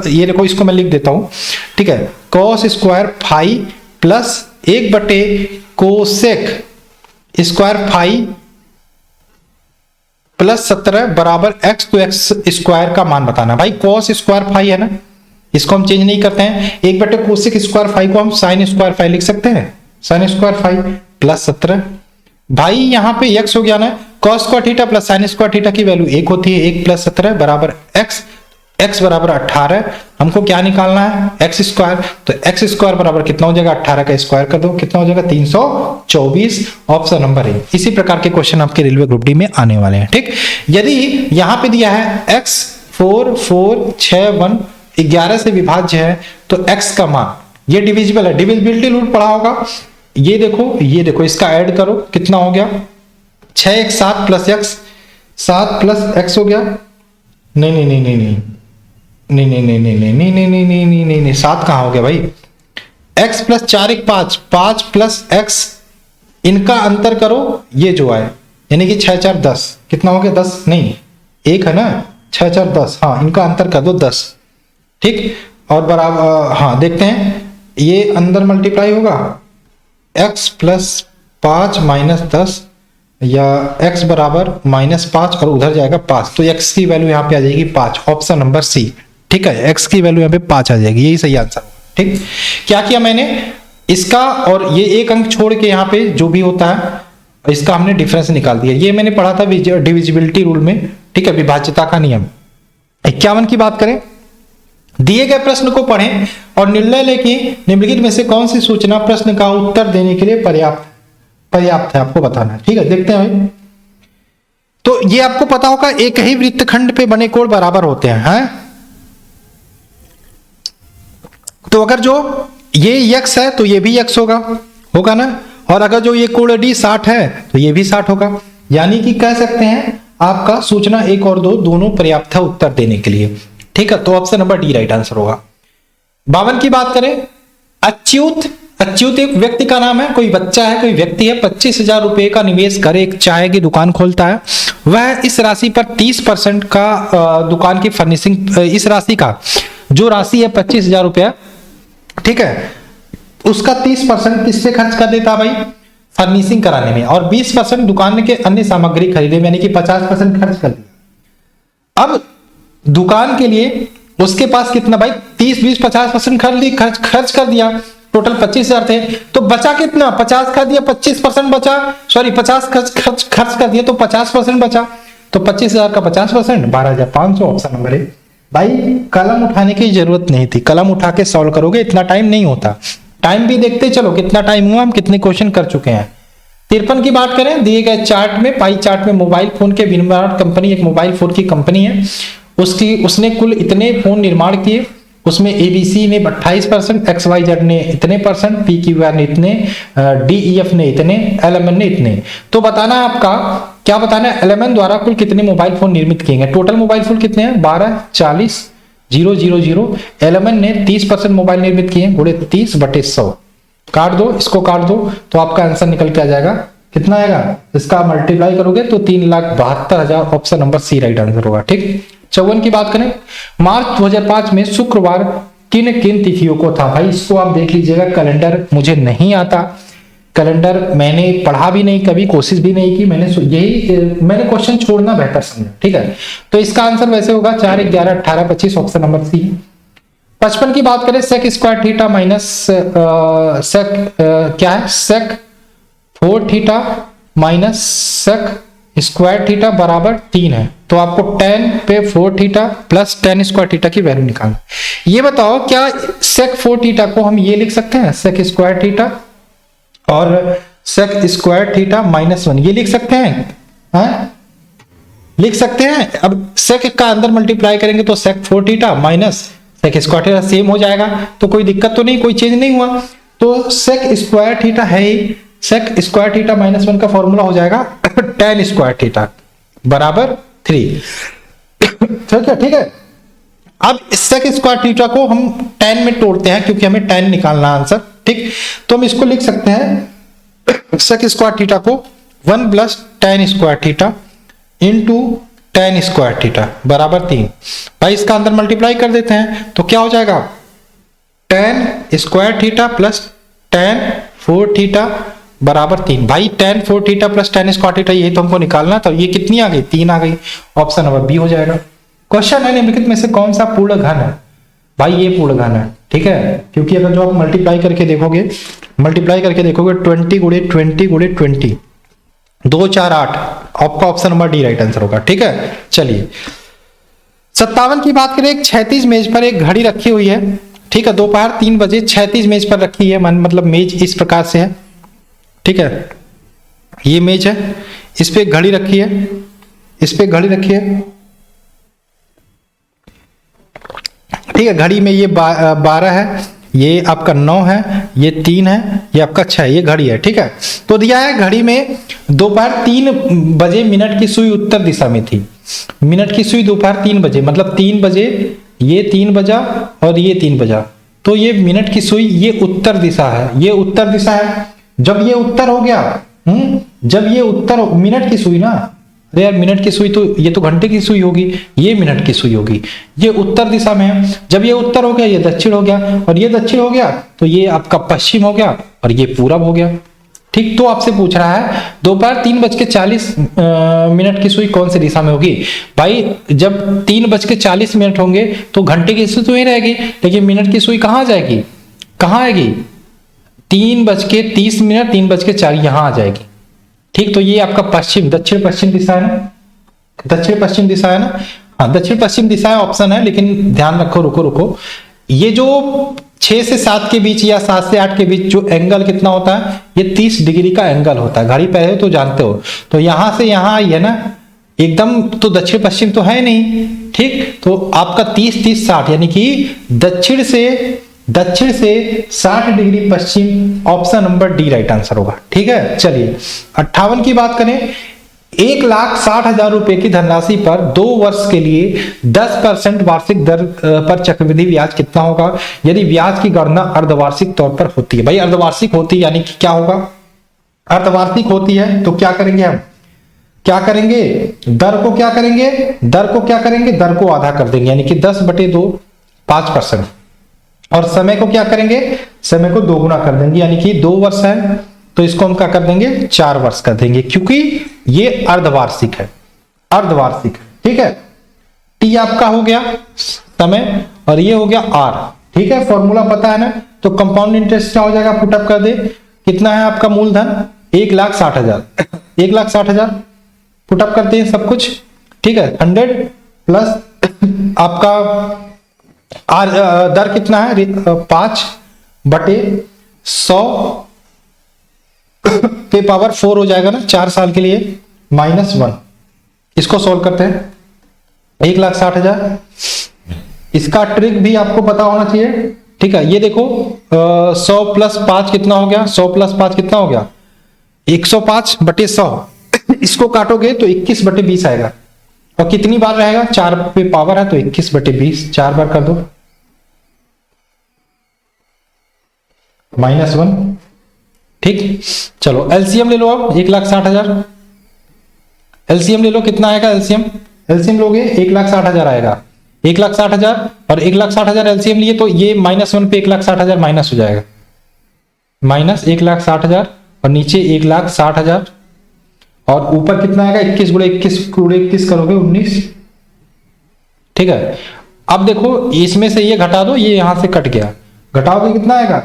ये देखो इसको मैं लिख देता हूं। ठीक है, cos स्क्वायर फाइव प्लस 1 बटे कोसेक स्क्वायर फाइव प्लस 17 बराबर x, तो x स्क्वायर का मान बताना। भाई cos स्क्वायर फाइव है ना, इसको हम चेंज नहीं करते हैं, 1 बटे कोसेक स्क्वायर फाइव को हम साइन स्क्वायर फाइव लिख सकते हैं, साइन स्क्वायर फाइव प्लस 17। भाई यहाँ पे x हो गया ना, cos square theta plus sine square theta की वैल्यू 1 होती है, 1 प्लस 17 बराबर x बराबर 18। हमको क्या निकालना है, x स्क्वायर, तो x स्क्वायर बराबर कितना हो जाएगा, 18 का स्क्वायर कर दो, कितना हो जाएगा 324। ऑप्शन नंबर ए। इसी प्रकार के क्वेश्चन आपके रेलवे ग्रुप डी में आने वाले हैं। ठीक, यदि यहाँ पे दिया है x 4 4 6 1 11 से विभाज्य है, तो x का मान, ये डिविजिबल है, डिविजिबिलिटी रूल पढ़ा होगा, ये देखो इसका ऐड करो, कितना हो गया 6 1 7 प्लस x, 7 प्लस x हो गया, नहीं, 7 कहां हो गया भाई, x प्लस 4 1 5, 5 प्लस x, इनका अंतर करो, ये जो आए, यानी कि 6 4 10, कितना हो गया 10, नहीं 1 है ना, 6 4 10, हाँ इनका अंतर कर दो 10। ठीक, और बराबर, हाँ देखते हैं, ये अंदर मल्टीप्लाई होगा, x प्लस 5 माइनस 10, या x बराबर -5 और उधर जाएगा 5, तो x की वैल्यू यहाँ पे आ जाएगी 5। Option number C. ठीक है, x की वैल्यू यहाँ पे 5 आ जाएगी, यही सही आंसर। ठीक, क्या किया मैंने, इसका और ये एक अंक छोड़ के यहाँ पे जो भी होता है इसका हमने डिफरेंस निकाल दिया, ये मैंने पढ़ा था डिविजिबिलिटी रूल में। ठीक है, विभाज्यता का नियम। 51 की बात करें, दिए गए प्रश्न को पढ़ें और निर्णय लें कि निम्नलिखित में से कौन सी सूचना प्रश्न का उत्तर देने के लिए पर्याप्त है, आपको बताना है। ठीक है, देखते हैं। तो ये आपको पता होगा, एक ही वृत्तखंड पे बने कोण बराबर होते हैं, तो अगर जो ये x है तो ये भी x होगा ना, और अगर जो ये कोण D 60 है तो ये भी 60 होगा, यानी कि कह सकते हैं आपका सूचना 1 और 2 दोनों पर्याप्त है उत्तर देने के लिए। ठीक है, तो option number D right answer होगा। 52 की बात करें, अच्युत एक व्यक्ति का नाम है, कोई बच्चा है, कोई व्यक्ति है, 25,000 रुपए का निवेश कर एक चाय की दुकान खोलता है। वह इस राशि पर 30% का दुकान की फर्निशिंग, इस राशि का जो राशि है 25,000 रुपया, ठीक है, उसका 30% किससे खर्च कर देता भाई, फर्निशिंग कराने में, और 20% दुकान के अन्य सामग्री खरीदने में, यानी कि 50% खर्च कर दिया। अब दुकान के लिए उसके पास कितना भाई, 30 20 50% खर्च कर दिया, टोटल 25,000 थे, तो बचा कितना, 50 कर दिया, 25% बचा, सॉरी 50 खर्च कर दिया तो 50% बचा, तो 25,000 का 50% 12,500। ऑप्शन नंबर ए। भाई कलम उठाने की जरूरत नहीं थी, कलम उठा के सॉल्व करोगे, इतना टाइम नहीं होता। टाइम भी देखते चलो, कितना टाइम हुआ, हम कितने क्वेश्चन कर चुके हैं, 53 की बात करें, दिए गए चार्ट में, पाई चार्ट में मोबाइल फोन के विनिर्माण कंपनी, एक मोबाइल फोन की कंपनी है, उसने कुल इतने फोन निर्माण किए, उसमें एबीसी ने 28%, XYZ ने इतने परसेंट, PQR ने इतने, DEF ने इतने, LMN ने इतने। तो बताना है आपका, क्या बताना है, LMN द्वारा कुल कितने मोबाइल फोन निर्मित किए गए। टोटल मोबाइल फोन कितने हैं, 12, 40, 000। LMN ने 30% मोबाइल निर्मित किए, गुणे 30/100, काट दो, इसको काट दो, तो आपका आंसर निकल के आ जाएगा, कितना आएगा, इसका मल्टीप्लाई करोगे तो 3,72,000, option number C right answer होगा। ठीक। 54 की बात करें, मार्च 2005 में शुक्रवार किन किन तिथियों को था। भाई इसको आप देख लीजिएगा, कैलेंडर मुझे नहीं आता, कैलेंडर मैंने पढ़ा भी नहीं, कभी कोशिश भी नहीं की, मैंने क्वेश्चन छोड़ना बेहतर समझा। ठीक है, तो इसका आंसर वैसे होगा 4, 11, 18, 25, ऑप्शन नंबर सी। 55 की बात करें, सेक स्क्वायर थीटा माइनस क्या है, sec 4 theta minus sec square theta बराबर 3 है। तो आपको tan पे 4 theta plus tan square theta की वैल्यू निकालना। ये बताओ, क्या सेक 4 थीटा को हम ये लिख सकते हैं, सेक स्क्वायर थीटा और सेक स्क्वायर थीटा -1, ये लिख सकते हैं, लिख सकते हैं। अब सेक का अंदर मल्टीप्लाई करेंगे तो sec 4 theta minus sec square theta same हो जाएगा, तो कोई दिक्कत तो नहीं, कोई चेंज नहीं हुआ। तो सेक स्क्वायर थीटा है ही, सेक स्क्वायर थीटा -1 का फॉर्मूला हो जाएगा tan स्क्वायर थीटा बराबर 3। ठीक है। अब सेक स्क्वायर थीटा को हम tan में तोड़ते हैं, क्योंकि हमें tan निकालना आंसर। ठीक, तो हम इसको लिख सकते हैं, सेक स्क्वायर थीटा को 1 + tan square theta into tan square theta बराबर 3। भाई इसका अंदर मल्टीप्लाई कर देते हैं, तो क्या हो जाएगा, tan square theta plus tan 4 theta बराबर 3। भाई tan 4 theta plus tan square theta, ये तो हमको निकालना था, ये कितनी आ गई, 3 आ गई, ऑप्शन नंबर बी हो जाएगा। क्वेश्चन है, निम्नलिखित में से कौन सा पूर्ण घन है। भाई ये पूर्ण घन है। ठीक है, क्योंकि अगर जो आप मल्टीप्लाई करके देखोगे 20 गुणे 20 गुणे 20, 2, 4, 8, आपका option number D right answer होगा। ठीक है, चलिए 57 की बात करें, एक क्षैतिज मेज पर एक घड़ी रखी हुई है। ठीक है, दोपहर 3 बजे क्षैतिज मेज पर रखी है, मतलब मेज इस प्रकार से है। ठीक है, ये मेज है, इस पे घड़ी रखी है, इस पे घड़ी रखी है। ठीक है, घड़ी में ये 12 है, ये आपका 9 है, ये 3 है, ये आपका 6, ये घड़ी है। ठीक है, तो दिया है घड़ी में दोपहर 3 बजे मिनट की सुई उत्तर दिशा में थी। मिनट की सुई दोपहर 3 बजे, मतलब 3 बजे, ये 3 बजा और ये 3 बजा, तो ये मिनट की सुई, ये उत्तर दिशा है, ये उत्तर दिशा है। जब ये उत्तर हो गया, जब ये उत्तर, मिनट की सुई ना, अरे यार मिनट की सुई तो, ये तो घंटे की सुई होगी, ये मिनट की सुई होगी, ये उत्तर दिशा में है। जब ये उत्तर हो गया, ये दक्षिण हो गया, और ये दक्षिण हो गया तो ये आपका पश्चिम हो गया, और ये पूरब हो गया। ठीक, तो आपसे पूछ रहा है दोपहर 3:40 की सुई कौन सी दिशा में होगी। भाई जब 3:40 होंगे तो घंटे की सुई तो ही रहेगी, लेकिन मिनट की सुई कहाँ जाएगी, कहाँ आएगी, 3:30, 3:40 यहां आ जाएगी। ठीक, तो ये आपका पश्चिम, दक्षिण पश्चिम दिशा है ना, दक्षिण पश्चिम दिशा है ना, हाँ दक्षिण पश्चिम दिशा है ऑप्शन है, लेकिन ध्यान रखो, रुको, ये जो 6 से 7 के बीच या 7 से 8 के बीच जो एंगल कितना होता है, ये 30 डिग्री का एंगल होता है। घड़ी पहले तो जानते हो, तो यहां से यहां आई है ना, एकदम तो दक्षिण पश्चिम तो है नहीं। ठीक, तो आपका 30, 60 यानी कि दक्षिण से 60 डिग्री पश्चिम, option number D right answer होगा। ठीक है, चलिए 58 की बात करें, 1,60,000 रुपए की धनराशि पर 2 वर्ष के लिए 10% वार्षिक दर पर चक्रवृद्धि ब्याज कितना होगा यदि ब्याज की गणना अर्धवार्षिक तौर पर होती है। भाई अर्धवार्षिक होती है यानी कि क्या होगा, अर्धवार्षिक होती है तो क्या करेंगे हम, क्या करेंगे, दर को क्या करेंगे, दर को आधा कर देंगे, यानी कि 10/2 5%, और समय को क्या करेंगे, समय को दोगुना कर देंगे, यानी कि 2 वर्ष है तो इसको हम क्या कर देंगे, 4 वर्ष कर देंगे, क्योंकि ये अर्धवार्षिक है, अर्धवार्षिक। ठीक है, टी आपका हो गया समय और ये हो गया आर। ठीक है, फॉर्मूला पता है ना, तो कंपाउंड इंटरेस्ट क्या हो जाएगा, पुटअप कर दे, कितना है आपका मूलधन 1,60,000, 1,60,000 पुटअप करते हैं सब कुछ। ठीक है, 100 प्लस आपका दर कितना है 5/100, पे पावर 4 हो जाएगा ना 4 साल के लिए, -1। इसको सॉल्व करते हैं। 1,60,000, इसका ट्रिक भी आपको पता होना चाहिए, ठीक है। ये देखो 100 + 5 कितना हो गया, 100 + 5 कितना हो गया, 105/100। इसको काटोगे तो 21/20 आएगा। और कितनी बार रहेगा, 4 पे पावर है तो 21/20, 4 बार कर दो, -1। ठीक, चलो एलसीएम ले लो अब। 1,60,000 एलसीएम ले लो, कितना आएगा एलसीएम, एलसीएम लोगे 1,60,000 आएगा। 1,60,000 और 1,60,000 एलसीएम लिए तो ये -1 पे 1,60,000 माइनस हो जाएगा, -1,60,000 और नीचे 1,60,000 और ऊपर कितना आएगा, 21 × 21 × 21 करोगे 19। ठीक है, अब देखो इसमें से ये घटा दो, ये यहां से कट गया, घटाओगे कितना आएगा।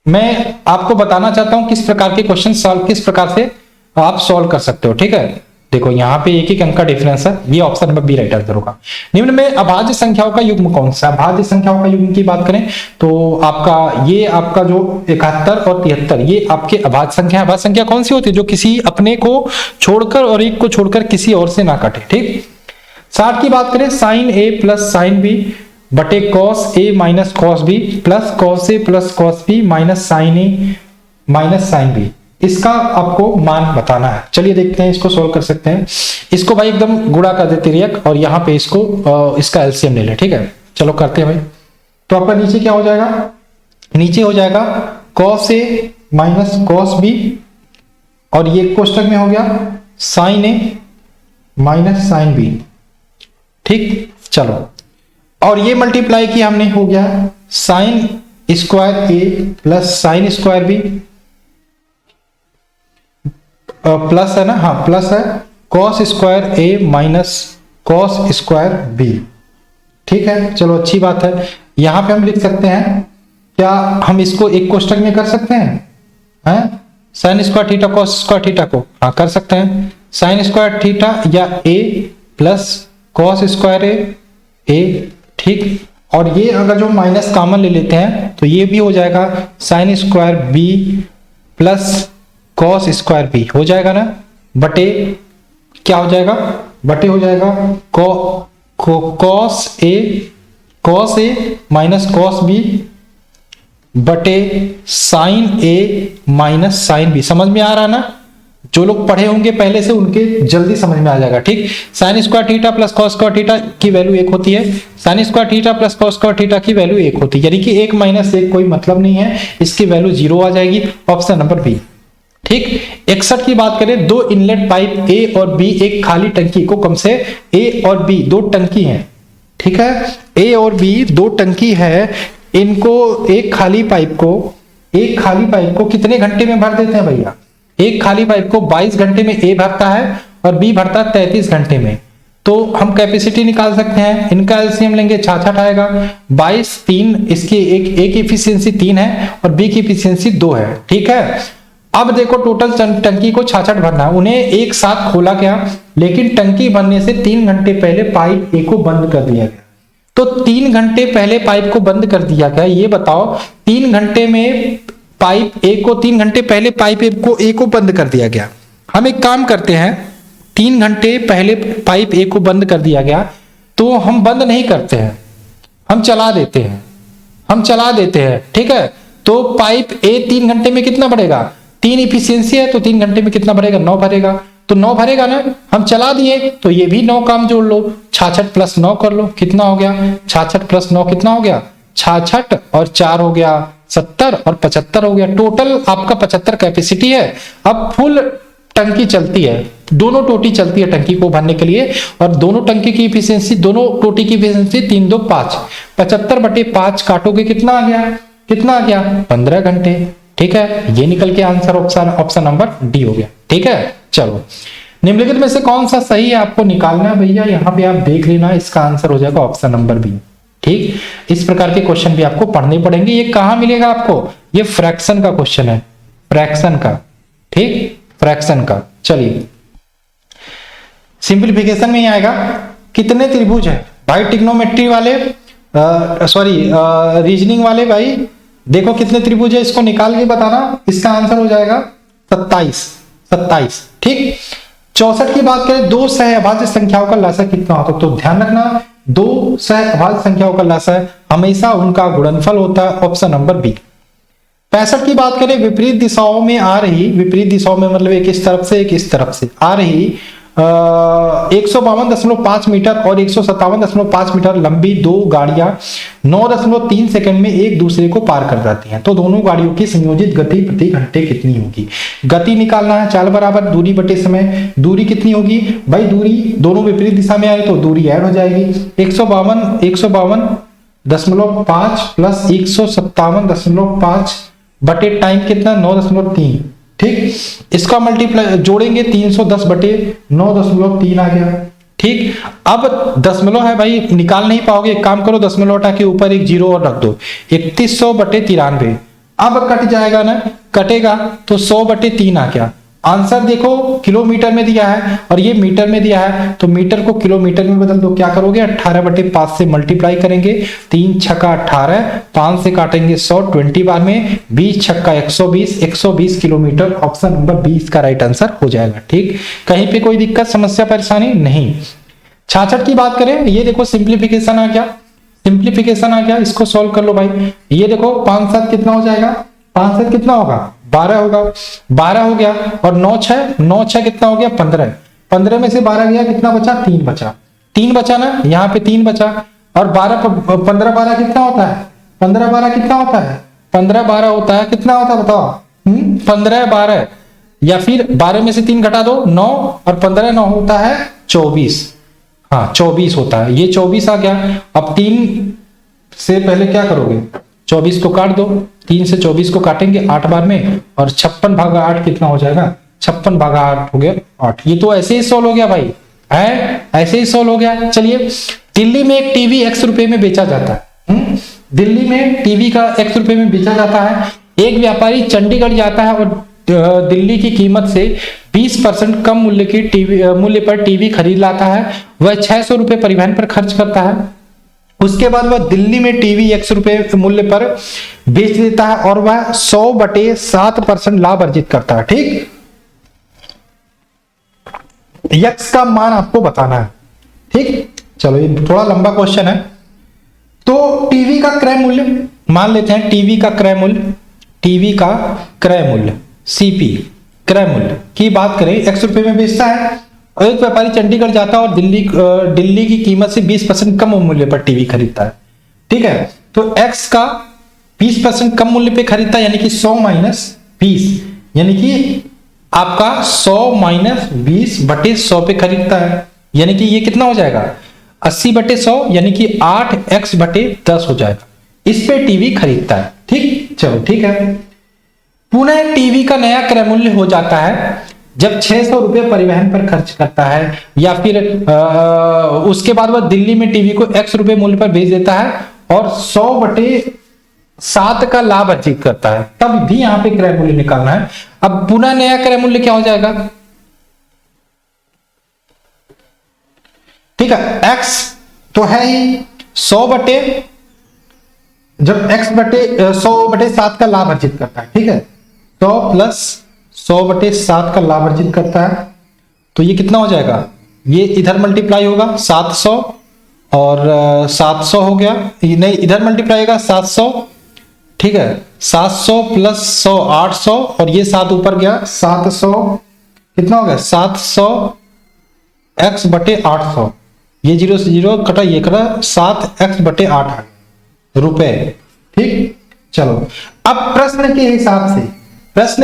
मैं आपको बताना चाहता हूं किस प्रकार के क्वेश्चन सॉल्व, किस प्रकार से आप सॉल्व कर सकते हो। ठीक है, देखो यहाँ पे एक अंक का डिफरेंस है, ये option number B right answer होगा। निम्न में अभाज्य संख्याओं का युग्म कौन सा है। अभाज्य संख्याओं का युग्म की बात करें तो आपका जो 71 और 73 ये आपके अभाज्य संख्या। अभाज्य संख्या कौन सी होती है, जो किसी अपने को छोड़कर और एक को छोड़कर किसी और से ना कटे। ठीक, 60 की बात करें, sin a + sin b बटे cos a - cos b plus cos a + cos b minus sin a - sin b, इसका आपको मान बताना है। चलिए देखते हैं, इसको सोल्व कर सकते हैं। इसको भाई एकदम गुणा कर देते रियक और यहाँ पे इसका एलसीएम ले ले। ठीक है, चलो करते हैं भाई। तो आपका नीचे क्या हो जाएगा, नीचे हो जाएगा cos a - cos b और ये कोष्टक में हो गया sin a - sin b। ठीक, चलो और ये मल्टीप्लाई किया हमने, हो गया sin square a plus sin square b plus है ना, हाँ प्लस है cos square a minus cos square b। ठीक है, चलो अच्छी बात है। यहां पे हम लिख सकते हैं, क्या हम इसको एक कोष्टक में कर सकते हैं, sin square theta cos square theta को, हाँ कर सकते हैं। sin स्क्वायर थीटा या a plus cos square a। ठीक, और ये अगर जो माइनस कॉमन ले लेते हैं तो ये भी हो जाएगा sin square b plus cos square b हो जाएगा ना, बटे क्या हो जाएगा, बटे हो जाएगा cos a minus cos b बटे sin a minus sin b। समझ में आ रहा ना, जो लोग पढ़े होंगे पहले से उनके जल्दी समझ में आ जाएगा। ठीक, sin square theta plus cos square theta की वैल्यू 1 होती है, sin square theta plus cos square theta की वैल्यू 1 होती है, यानी कि 1 - 1 कोई मतलब नहीं है, इसकी वैल्यू 0 आ जाएगी, ऑप्शन नंबर बी। ठीक, 61 की बात करें, दो इनलेट पाइप ए और बी एक खाली टंकी को, कम से ए और बी दो टंकी हैं। ठीक है, ए और बी दो टंकी है, इनको एक खाली पाइप को कितने घंटे में भर देते हैं भैया। एक खाली पाइप को 22 घंटे में ए भरता है और बी भरता है 33 घंटे में। तो हम कैपेसिटी निकाल सकते हैं, इनका एलसीएम लेंगे 66 आएगा, 22 3, इसकी एक एफिशिएंसी 3 है और बी की एफिशिएंसी 2 है। ठीक है, अब देखो टोटल टंकी को 66 भरना है, उन्हें एक साथ खोला गया, लेकिन टंकी भरने से 3 घंटे पहले पाइप ए को बंद कर दिया गया। तो 3 घंटे पहले पाइप को बंद कर दिया गया, ये बताओ 3 घंटे में पाइप ए को, 3 घंटे पहले पाइप ए को बंद कर दिया गया। हम एक काम करते हैं, 3 घंटे पहले पाइप ए को बंद कर दिया गया, तो हम बंद नहीं करते हैं, हम चला देते हैं। ठीक है, तो पाइप ए 3 घंटे में कितना भरेगा, 3 इफिशियंसी है तो 3 घंटे में कितना भरेगा, 9 भरेगा। तो 9 भरेगा ना, हम चला दिए तो ये भी 9 काम जोड़ लो, 66 + 9 कर लो, कितना हो गया, 66 + 9 कितना हो गया, 66 और 4 हो गया 70 और 75 हो गया। टोटल आपका 75 कैपेसिटी है। अब फुल टंकी चलती है, दोनों टोटी चलती है टंकी को भरने के लिए, और दोनों टंकी की इफिशियंसी, दोनों टोटी की इफिशियंसी 3 2 5, 75/5 काटोगे कितना आ गया, 15 घंटे। ठीक है, ये निकल के आंसर ऑप्शन नंबर डी हो गया। ठीक है, चलो निम्नलिखित में से कौन सा सही है आपको निकालना है भैया, यहाँ पे आप देख लेना, इसका आंसर हो जाएगा ऑप्शन नंबर बी। ठीक, इस प्रकार के क्वेश्चन भी आपको पढ़ने पड़ेंगे। ये कहां मिलेगा आपको, ये फ्रैक्शन का क्वेश्चन है, फ्रैक्शन का। ठीक, फ्रैक्शन का। चलिए सिंपलीफिकेशन में ही आएगा, कितने त्रिभुज है भाई, ट्रिग्नोमेट्री वाले रीजनिंग वाले भाई, देखो कितने त्रिभुज है, इसको निकाल के बताना, इसका आंसर हो जाएगा 27। ठीक। 64 की बात करें, दो सहअभाज्य संख्याओं का लसाअ कितना होता है? तो ध्यान रखना, दो सहअभाज्य संख्याओं का लसाअ हमेशा उनका गुणनफल होता है, ऑप्शन नंबर बी। 65 की बात करें, विपरीत दिशाओं में आ रही, विपरीत दिशाओं में मतलब एक इस तरफ से एक इस तरफ से आ रही 152.5 मीटर और 157.5 मीटर लंबी दो गाड़ियां 9.3 सेकंड में एक दूसरे को पार कर जाती हैं, तो दोनों गाड़ियों की संयोजित गति प्रति घंटे कितनी होगी? गति निकालना है, चाल बराबर दूरी बटे समय। दूरी कितनी होगी भाई? दूरी दोनों विपरीत दिशा में आए तो दूरी ऐड हो जाएगी। 152.5 प्लस 157.5 बटे टाइम कितना? 9.3। ठीक, इसका मल्टीप्लाई जोड़ेंगे 310 बटे 9.3 आ गया। ठीक, अब दशमलव है भाई, निकाल नहीं पाओगे, एक काम करो, दशमलव हटा के ऊपर एक जीरो और रख दो, 3100 बटे 93। अब कट जाएगा ना, कटेगा तो 100 बटे 3 आ गया। आंसर देखो किलोमीटर में दिया है और ये मीटर में दिया है, तो मीटर को किलोमीटर में बदल दो। क्या करोगे? 18 बटे 5 से मल्टीप्लाई करेंगे, 3 छक्का 18, 5 से काटेंगे 100, 20 बार में 20 छक्का 120, 120 किलोमीटर। ऑप्शन नंबर 20 का राइट आंसर हो जाएगा। ठीक, कहीं पे कोई दिक्कत समस्या परेशानी नहीं। 66 की बात करें, ये देखो सिंप्लीफिकेशन आ गया, सिंप्लीफिकेशन आ गया, इसको सॉल्व कर लो भाई। ये देखो 5 7 कितना हो जाएगा? 5 7 कितना होगा? 12 होगा, 12 हो गया, और 9 6 कितना हो गया? 15। 15 में से 12 गया, कितना बचा? 3 बचा। 3 बचा ना, यहाँ पे 3 बचा, और 15 12 कितना होता है? 15 12 कितना होता है? 15 12 होता है, कितना होता है बताओ? 15 12, या फिर 12 में से 3 घटा दो, 9, और 15 9 होता है 24। हाँ 24 होता है, ये 24 आ गया। अब 3 से पहले क्या करोगे? 24 को काट दो, 3 से 24 को काटेंगे 8 बार में, और 56 भागा 8 कितना हो जाएगा? 56 भागा 8 हो गया 8। ये तो ऐसे ही सोल्व हो गया भाई, है ऐसे ही सोल्व हो गया। चलिए, दिल्ली में एक टीवी X रुपए में बेचा जाता है। दिल्ली में टीवी का X रुपए में बेचा जाता है। एक व्यापारी चंडीगढ़ जाता है और दिल्ली की कीमत से 20% कम मूल्य पर टीवी खरीद लाता है। वह 600 रुपए परिवहन पर खर्च करता है। उसके बाद वह दिल्ली में टीवी X रुपए मूल्य पर बेच देता है और वह 100 बटे 7% लाभ अर्जित करता है। ठीक, X का मान आपको बताना है। ठीक, चलो ये थोड़ा लंबा क्वेश्चन है। तो टीवी का क्रय मूल्य मान लेते हैं, टीवी का क्रय मूल्य CP क्रय मूल्य की बात करें, X रुपए में बेचता है, और एक व्यापारी चंडीगढ़ जाता है और दिल्ली की कीमत से 20% कम मूल्य पर टीवी खरीदता है। ठीक है, तो X का 20% कम मूल्य पे खरीदता है, यानी कि 100 माइनस 20, यानी कि आपका 100 माइनस 20 बटे 100 पे खरीदता है, यानी कि ये कितना हो जाएगा? 80 बटे 100, यानी कि 8x बटे 10 हो जाएगा। इस पे टीवी खरीदता है। ठीक, चलो ठीक है। पुनः टीवी का नया क्रय मूल्य हो जाता है जब 600 रुपए परिवहन पर खर्च करता है, या फिर उसके बाद वह दिल्ली में टीवी को X रुपए मूल्य पर बेच देता है और 100 बटे 7 का लाभ अर्जित करता है, तब भी यहां पे क्रय मूल्य निकालना है। अब पुनः नया क्रय मूल्य क्या हो जाएगा? ठीक है, X तो है ही 100 बटे, जब X बटे 100 बटे 7 का लाभ अर्जित करता है। ठीक है, 100 प्लस 100 बटे 7 का लाभ अर्जित करता है, तो ये कितना हो जाएगा? ये इधर मल्टीप्लाई होगा 700 और 700 हो गया, नहीं इधर मल्टीप्लाई होगा 700। ठीक है, 700 प्लस 100 800, और ये 7 ऊपर गया 700, कितना हो गया? 700 x बटे 800, ये 0 से 0 कटा, ये कटा, 7x बटे 8 रुपए। ठीक, चलो अब प्रश्न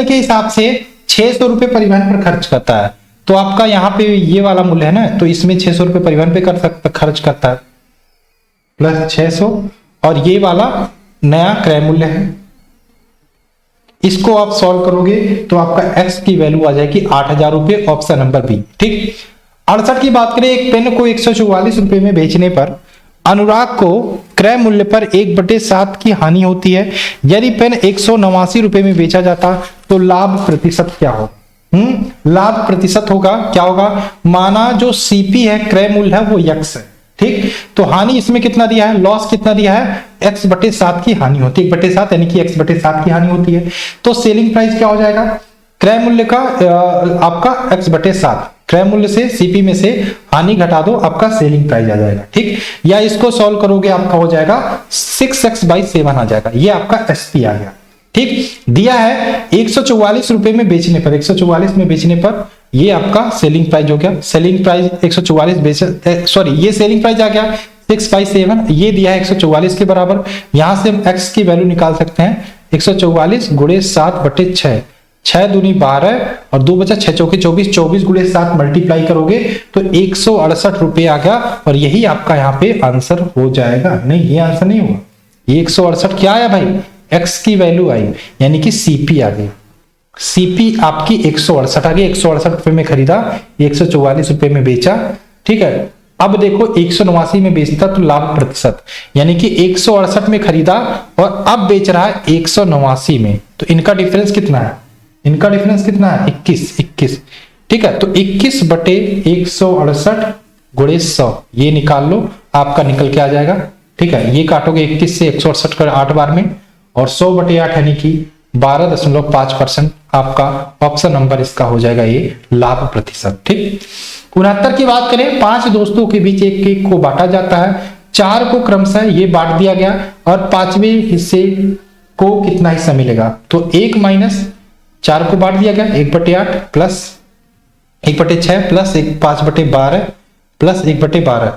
के हिसाब से 600 रुपए परिवहन पर खर्च करता है, तो आपका यहाँ पे ये वाला मूल्य है ना, तो इसमें 600 रुपए परिवहन पे खर्च करता है, प्लस 600, और ये वाला नया क्रय मूल्य है। इसको आप सॉल्व करोगे तो आपका x की वैल्यू आ जाएगी 8000 रुपए, ऑप्शन नंबर बी। ठीक, 68 की बात करें, एक पेन को 144 रुपए में बेचने पर अनुराग को क्रय मूल्य पर 1/7 की हानि होती है। यदि पेन 189 रुपए में बेचा जाता तो लाभ प्रतिशत क्या होगा? लाभ प्रतिशत होगा क्या होगा? माना जो CP है, क्रय मूल्य है, वो X है, ठीक, तो हानि इसमें कितना दिया है, लॉस कितना दिया है, x/7 की हानि होती है, 1/7 यानी कि x/7 की हानि होती है। तो सेलिंग प्राइस क्या हो जाएगा, क्रय मूल्य का आपका x/7, क्रय मूल्य से सीपी में से हानि घटा दो, आपका सेलिंग प्राइस आ जाएगा। ठीक, या इसको सॉल्व करोगे आपका हो जाएगा 6x/7 आ जाएगा, ये आपका एसपी आ गया। ठीक, दिया है 144 रुपए में बेचने पर, 144 में बेचने पर ये आपका सेलिंग प्राइस हो गया। सेलिंग प्राइस 144 सॉरी ये सेलिंग प्राइस आ गया 6/7, ये दिया है 144 के बराबर। यहां से हम x की वैल्यू निकाल सकते हैं 144 गुणे 7/6, 6 दूनी 12 और 2 बचा 6 चौके 24, 24 गुणे 7 मल्टीप्लाई करोगे तो 168 रुपए आ गया, और यही आपका यहाँ पे आंसर हो जाएगा। नहीं, ये आंसर नहीं होगा, ये 168 क्या आया भाई, x की वैल्यू आई, यानी कि सीपी आ गई। सीपी आपकी 168 आ गई, 168 रुपए में खरीदा, 144 रुपए में बेचा। ठीक है, अब देखो 189 में बेचता तो लाभ प्रतिशत, यानी कि 168 में खरीदा और अब बेच रहा है 189 में, तो इनका डिफरेंस कितना है, इनका डिफरेंस कितना है 21। ठीक है, तो 21/168 गुणे 100 ये निकाल लो, आपका निकल के आ जाएगा। ठीक है, ये काटोगे 21 से 168 कर 8 बार में, और 100/8 यानी कि 12.5% आपका ऑप्शन नंबर इसका हो जाएगा ये लाभ प्रतिशत। ठीक, 69 की बात करें, 5 दोस्तों के बीच एक केक को बांटा जाता है, 4 को क्रमशः ये बांट दिया गया और 5वें हिस्से को कितना हिस्सा मिलेगा, तो 1 माइनस 4 को बांट दिया गया 1/8 प्लस 1/6 प्लस 5/12 प्लस 1/12,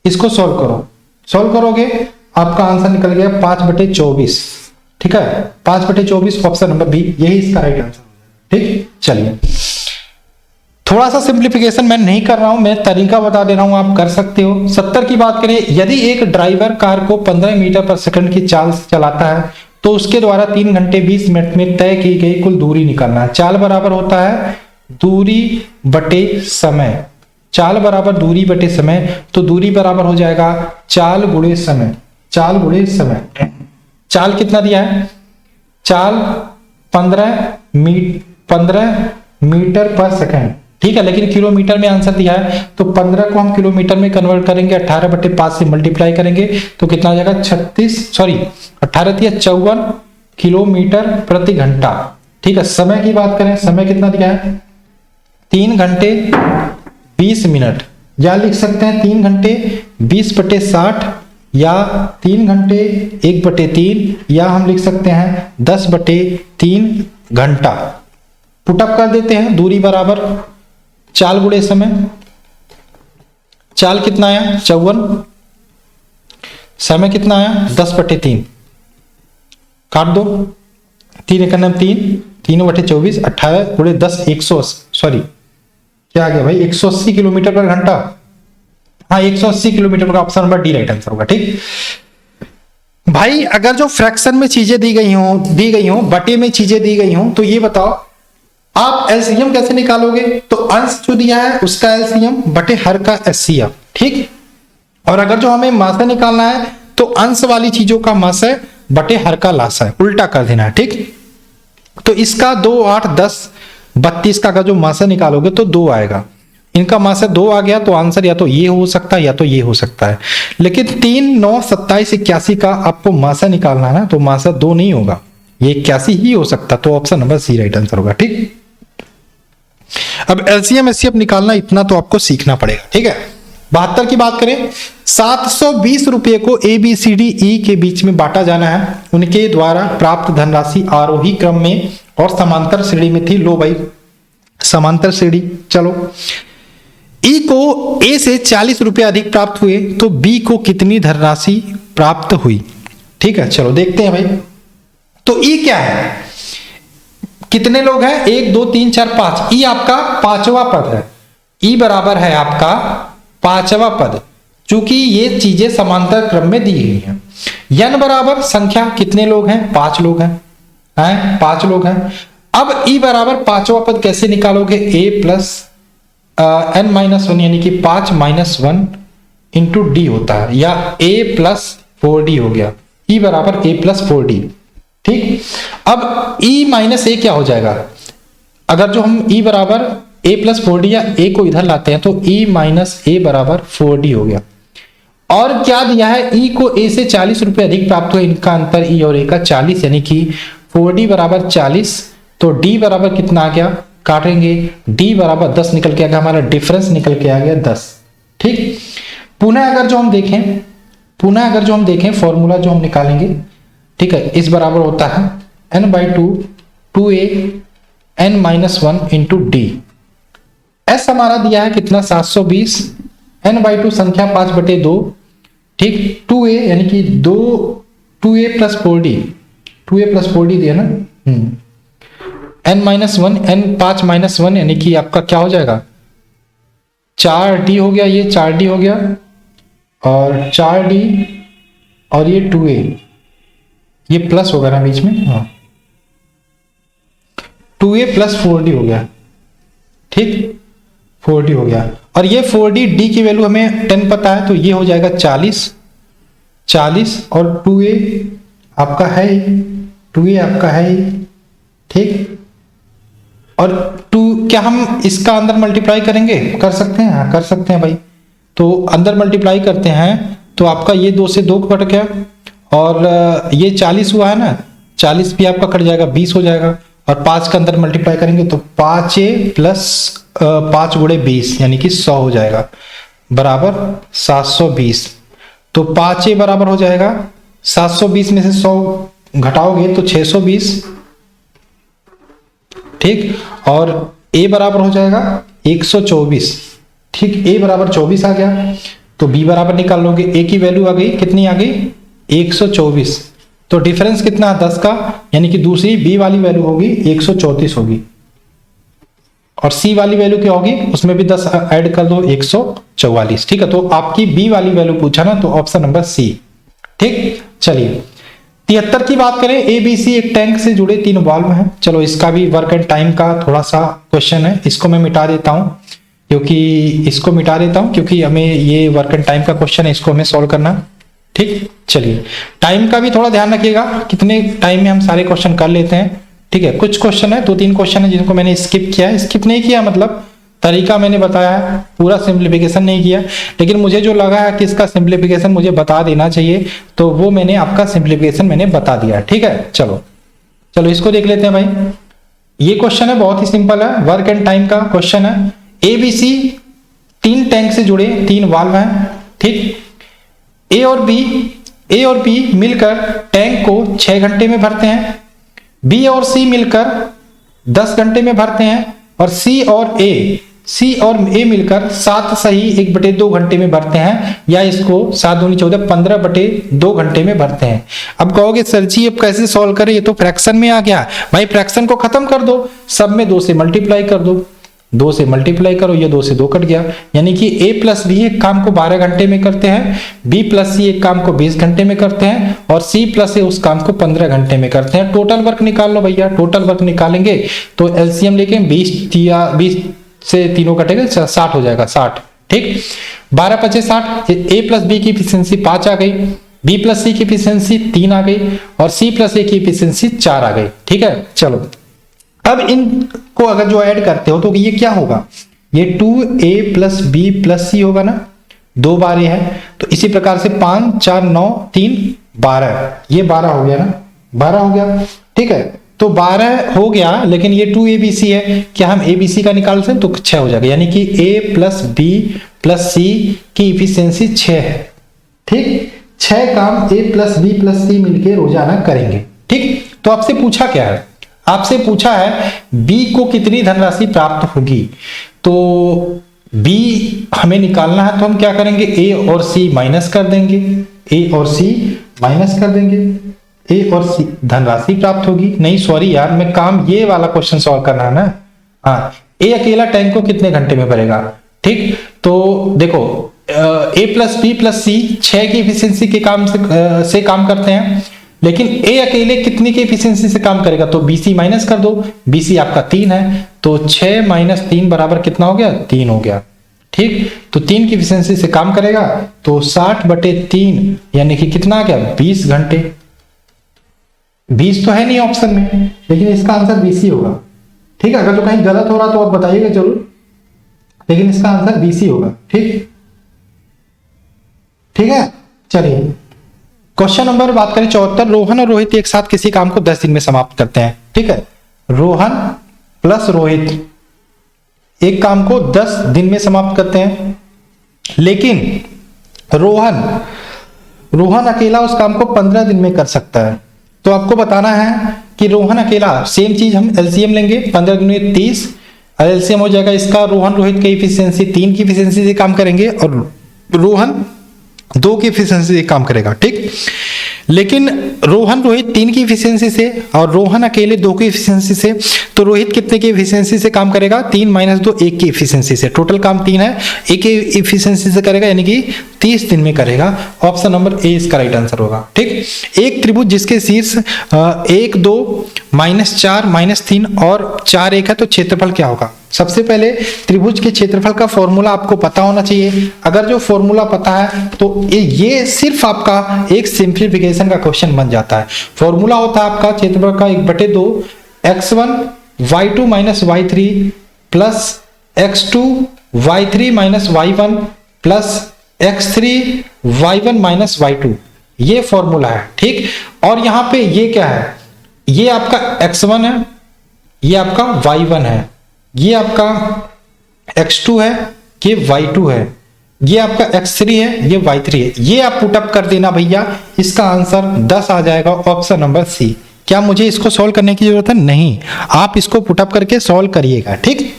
इसको सॉल्व करो, सॉल्व करोगे आपका आंसर निकल गया 5/24। ठीक है, 5/24 ऑप्शन नंबर बी, यही इसका राइट आंसर। ठीक, चलिए थोड़ा सा सिंप्लीफिकेशन मैं नहीं कर रहा हूं, मैं तरीका बता दे रहा हूं, आप कर सकते हो। 70 की बात करें, यदि एक ड्राइवर कार को 15 मीटर पर सेकंड की चाल से चलाता है तो उसके द्वारा 3 घंटे 20 मिनट में तय की गई कुल दूरी निकालना है। चाल बराबर होता है दूरी बटे समय, चाल बराबर दूरी बटे समय, तो दूरी बराबर हो जाएगा चाल गुणे समय, चाल गुणे समय। चाल कितना दिया है, चाल 15 मीटर पर सेकंड। ठीक है, लेकिन किलोमीटर में आंसर दिया है, तो 15 को हम किलोमीटर में कन्वर्ट करेंगे, 18/5 से मल्टीप्लाई करेंगे तो कितना आ जाएगा 54 किलोमीटर प्रति घंटा। ठीक है, समय की बात करें, समय कितना दिया है 3 घंटे 20 मिनट, या लिख सकते हैं 3 घंटे 20/60, या 3 घंटे 1/3, या हम लिख सकते हैं 10/3 घंटा। पुटअप कर देते हैं, दूरी बराबर चाल गुणे समय, चाल कितना आया 54, समय कितना आया 10/3, काट दो 3 × 3, 3/24, 18 गुणे 10 180, सॉरी क्या आ गया भाई 180 किलोमीटर पर घंटा। हाँ, 180 किलोमीटर का option number D right answer होगा। ठीक भाई, अगर जो फ्रैक्शन में चीजें दी गई हो, बटे में चीजें दी गई हो, तो ये बताओ आप एलसीएम कैसे निकालोगे, तो अंश जो दिया है उसका एलसीएम बटे हर का एचसीएफ। ठीक, और अगर जो हमें मासा निकालना है तो अंश वाली चीजों का मासा बटे हर का लासा, उल्टा कर देना है। ठीक, तो इसका 2, 8, 10, 32 का अगर जो मासा निकालोगे तो 2 आएगा, इनका मासा 2 आ गया, तो आंसर या तो ये हो सकता है या तो ये हो सकता है। लेकिन 3, 9, 27, 81 का आपको मासा निकालना है ना, तो मासा 2 नहीं होगा, ये 81 ही हो सकता, तो option number C right answer होगा। ठीक, अब एलसीएम एचसीएफ निकालना इतना तो आपको सीखना पड़ेगा। ठीक है, 72 की बात करें, 720 रुपए को ABCDE के बीच में बांटा जाना है, उनके द्वारा प्राप्त धनराशि आरोही क्रम में और समांतर श्रेणी में थी। लो भाई, समांतर श्रेणी, चलो E को A से 40 रुपए अधिक प्राप्त हुए तो B को कितनी धनराशि प्राप्त हुई। ठीक है, चलो देखते हैं भाई। तो E क्या है, कितने लोग हैं 1 2 3 4 5, E आपका 5वां पद है, E बराबर है आपका 5वां पद, चूंकि ये चीजें समांतर क्रम में दी गई हैं। N बराबर संख्या, कितने लोग हैं 5 लोग हैं, 5 लोग हैं। अब E बराबर 5वां पद कैसे निकालोगे, A प्लस n-1 यानी कि 5 - 1 इंटू डी होता है, या A प्लस 4D हो गया, E बराबर A प्लस 4D। ठीक, अब E माइनस A क्या हो जाएगा, अगर जो हम E बराबर A प्लस 4D या A को इधर लाते हैं तो E माइनस A बराबर 4D हो गया। और क्या दिया है, ई को ए से 40 रुपए अधिक प्राप्त हुआ, इनका अंतर ई और ए का 40, यानी कि 4D बराबर 40। तो डी बराबर कितना आ गया, काटेंगे, डी बराबर 10 निकल के आ गया, हमारा डिफरेंस निकल के आ गया 10। ठीक, पुनः अगर जो हम देखें फॉर्मूला जो हम निकालेंगे, ठीक है, इस बराबर होता है n/2 2a n-1 into D. S हमारा दिया है कितना 720, n/2 संख्या 5/2, ठीक, 2a यानी कि 2a प्लस 4d दिया ना, n-1 n 5 यानी कि आपका क्या हो जाएगा 4d हो गया, ये 4d हो गया, और 4d और ये 2a, ये प्लस होगा ना बीच में, हाँ 2a प्लस 4d हो गया, ठीक 4d हो गया, और ये 4d d की वैल्यू हमें 10 पता है, तो ये हो जाएगा 40 और 2a आपका है, ठीक, और 2 क्या हम इसका अंदर मल्टीप्लाई करेंगे, कर सकते हैं, हाँ कर सकते हैं भाई। तो अंदर मल्टीप्लाई करते हैं तो आपका ये 2 से 2 कट गया, और ये 40 हुआ है ना, 40 भी आपका कट जाएगा, 20 हो जाएगा, और 5 का अंदर मल्टीप्लाई करेंगे तो 5a प्लस 5 गुणे 20 यानी कि 100 हो जाएगा, बराबर 720। तो 5a बराबर हो जाएगा 720 में से 100 घटाओगे तो 620, ठीक, और a बराबर हो जाएगा 124, ठीक, a बराबर 24 आ गया, तो b बराबर निकाल लोगे, a की वैल्यू आ गई, कितनी आ गई 124, तो डिफरेंस कितना 10 का, यानी कि दूसरी b वाली वैल्यू होगी 134 होगी, और c वाली वैल्यू क्या होगी, उसमें भी 10 ऐड कर दो 144, ठीक है। तो आपकी b वाली वैल्यू पूछा ना, तो ऑप्शन नंबर सी, ठीक। चलिए 73 की बात करें, ABC एक टैंक से जुड़े 3 वाल्व हैं। चलो इसका भी वर्क एंड टाइम का थोड़ा सा क्वेश्चन है, इसको मैं मिटा देता हूं, क्योंकि हमें ये वर्क एंड टाइम का क्वेश्चन है, इसको हमें सॉल्व करना, ठीक। चलिए टाइम का भी थोड़ा ध्यान रखिएगा, कितने टाइम में हम सारे क्वेश्चन कर लेते हैं, ठीक है। कुछ क्वेश्चन है, 2-3 क्वेश्चन है जिनको मैंने स्किप किया है, स्किप नहीं किया मतलब तरीका मैंने बताया है, पूरा सिंप्लीफिकेशन नहीं किया, लेकिन मुझे जो लगा है कि इसका सिंप्लीफिकेशन मुझे बता देना चाहिए, तो वो मैंने आपका सिंप्लीफिकेशन मैंने बता दिया, ठीक है। चलो इसको देख लेते हैं भाई। ये क्वेश्चन है बहुत ही सिंपल है, वर्क एंड टाइम का क्वेश्चन है। ABC 3 टैंक से जुड़े 3 वाल्व हैं, ठीक। ए और बी मिलकर टैंक को 6 घंटे में भरते हैं, बी और सी मिलकर 10 घंटे में भरते हैं, और सी और ए मिलकर 7 सही 1/2 घंटे में भरते हैं, या इसको 7 दूनी 14 15/2 घंटे में भरते हैं। अब कहोगे सर जी अब कैसे सॉल्व करें, ये तो फ्रैक्शन में आ गया। भाई फ्रैक्शन को खत्म कर दो, सब में 2 से मल्टीप्लाई कर दो, 2 से मल्टीप्लाई करो, ये 2 से 2 कट गया, यानी कि a प्लस बी एक काम को 12 घंटे में करते हैं, b प्लस सी एक काम को 20 घंटे में करते हैं, और c प्लस ए उस काम को 15 घंटे में करते हैं। टोटल वर्क निकाल लो भैया, टोटल वर्क निकालेंगे तो एलसीएम लेके 20 से तीनों कटेगा 60 हो जाएगा, 60, ठीक। 12×5 = 60, a प्लस बी की एफिशिएंसी 5 आ गई, b प्लस सी की एफिशिएंसी 3 आ गई, और c प्लस ए की एफिशिएंसी 4 आ गई, ठीक है। चलो अब इनको अगर जो ऐड करते हो तो ये क्या होगा, ये 2a प्लस बी प्लस सी होगा ना, 2 बार ये है, तो इसी प्रकार से 5 4 9 3 12, ये 12 हो गया ना, 12 हो गया, ठीक है। तो 12 हो गया, लेकिन ये 2abc है, क्या हम abc का निकाल सकते हैं, तो 6 हो जाएगा, यानी कि a प्लस बी प्लस सी की इफिशियंसी 6 है, ठीक। 6 काम a प्लस बी प्लस सी मिलकर रोजाना करेंगे, ठीक। तो आपसे पूछा क्या है, आपसे पूछा है B को कितनी धनराशि प्राप्त होगी, तो B हमें निकालना है, तो हम क्या करेंगे, A और C माइनस कर देंगे, A और C माइनस कर देंगे, A और C धनराशि प्राप्त होगी, नहीं सॉरी यार, मैं काम ये वाला क्वेश्चन सॉल्व करना है ना, हाँ। A अकेला टैंक को कितने घंटे में भरेगा, ठीक। तो देखो A प्लस बी प्लस सी 6 की एफिशिएंसी के काम से काम करते हैं, लेकिन A अकेले कितनी की एफिशिएंसी से काम करेगा, तो BC माइनस कर दो, BC आपका 3 है, तो 6 - 3 बराबर कितना हो गया, 3 हो गया, ठीक। तो 3 की एफिशिएंसी से काम करेगा, तो 60/3 यानी कि कितना आ गया, 20 घंटे। 20 तो है नहीं ऑप्शन में, लेकिन इसका आंसर BC होगा, ठीक है। अगर जो कहीं गलत हो रहा तो आप बताइएगा जरूर, लेकिन इसका आंसर BC होगा, ठीक। ठीक है, चलिए क्वेश्चन नंबर बात करें 74। रोहन और रोहित एक साथ किसी काम को 10 दिन में समाप्त करते हैं। ठीक है, रोहन प्लस रोहित एक काम को 10 दिन में समाप्त करते हैं, लेकिन रोहन अकेला उस काम को 15 दिन में कर सकता है। तो आपको बताना है कि रोहन अकेला, सेम चीज हम एलसीएम लेंगे, 15 दिन में 30 एलसीएम हो जाएगा इसका। रोहन रोहित की इफिशियंसी 3 की इफिशियंसी से काम करेंगे और रोहन 2 की इफिशियंसी से काम करेगा। ठीक, लेकिन रोहन रोहित 3 की इफिशियंसी से और रोहन अकेले 2 की इफिशियंसी से, तो रोहित कितने की इफिशियंसी से काम करेगा? 3 - 2 1 की इफिशियंसी से। टोटल काम 3 है, 1 की इफिशियंसी से करेगा, यानी कि 30 दिन में करेगा। ऑप्शन नंबर ए इसका राइट आंसर होगा। ठीक, एक त्रिभुज जिसके शीर्ष 1 2 -4 -3 और 4 1 है, तो क्षेत्रफल क्या होगा? सबसे पहले त्रिभुज के क्षेत्रफल का फॉर्मूला आपको पता होना चाहिए। अगर जो फॉर्मूला पता है तो ये सिर्फ आपका एक सिंप्लीफिकेशन का क्वेश्चन बन जाता है। फॉर्मूला होता है आपका क्षेत्रफल का 1/2 x1 y2 - y3 plus x2 y3 - y1 plus x3 y1 - y2, ये फॉर्मूला है। ठीक, और यहां पे ये क्या है? ये आपका x1 है, ये आपका y1 है, ये आपका x2 है, ये y2 है, ये आपका x3 है, ये y3 है। ये आप पुटअप कर देना भैया, इसका आंसर 10 आ जाएगा, ऑप्शन नंबर सी। क्या मुझे इसको सॉल्व करने की जरूरत है? नहीं, आप इसको पुटअप करके सॉल्व करिएगा। ठीक,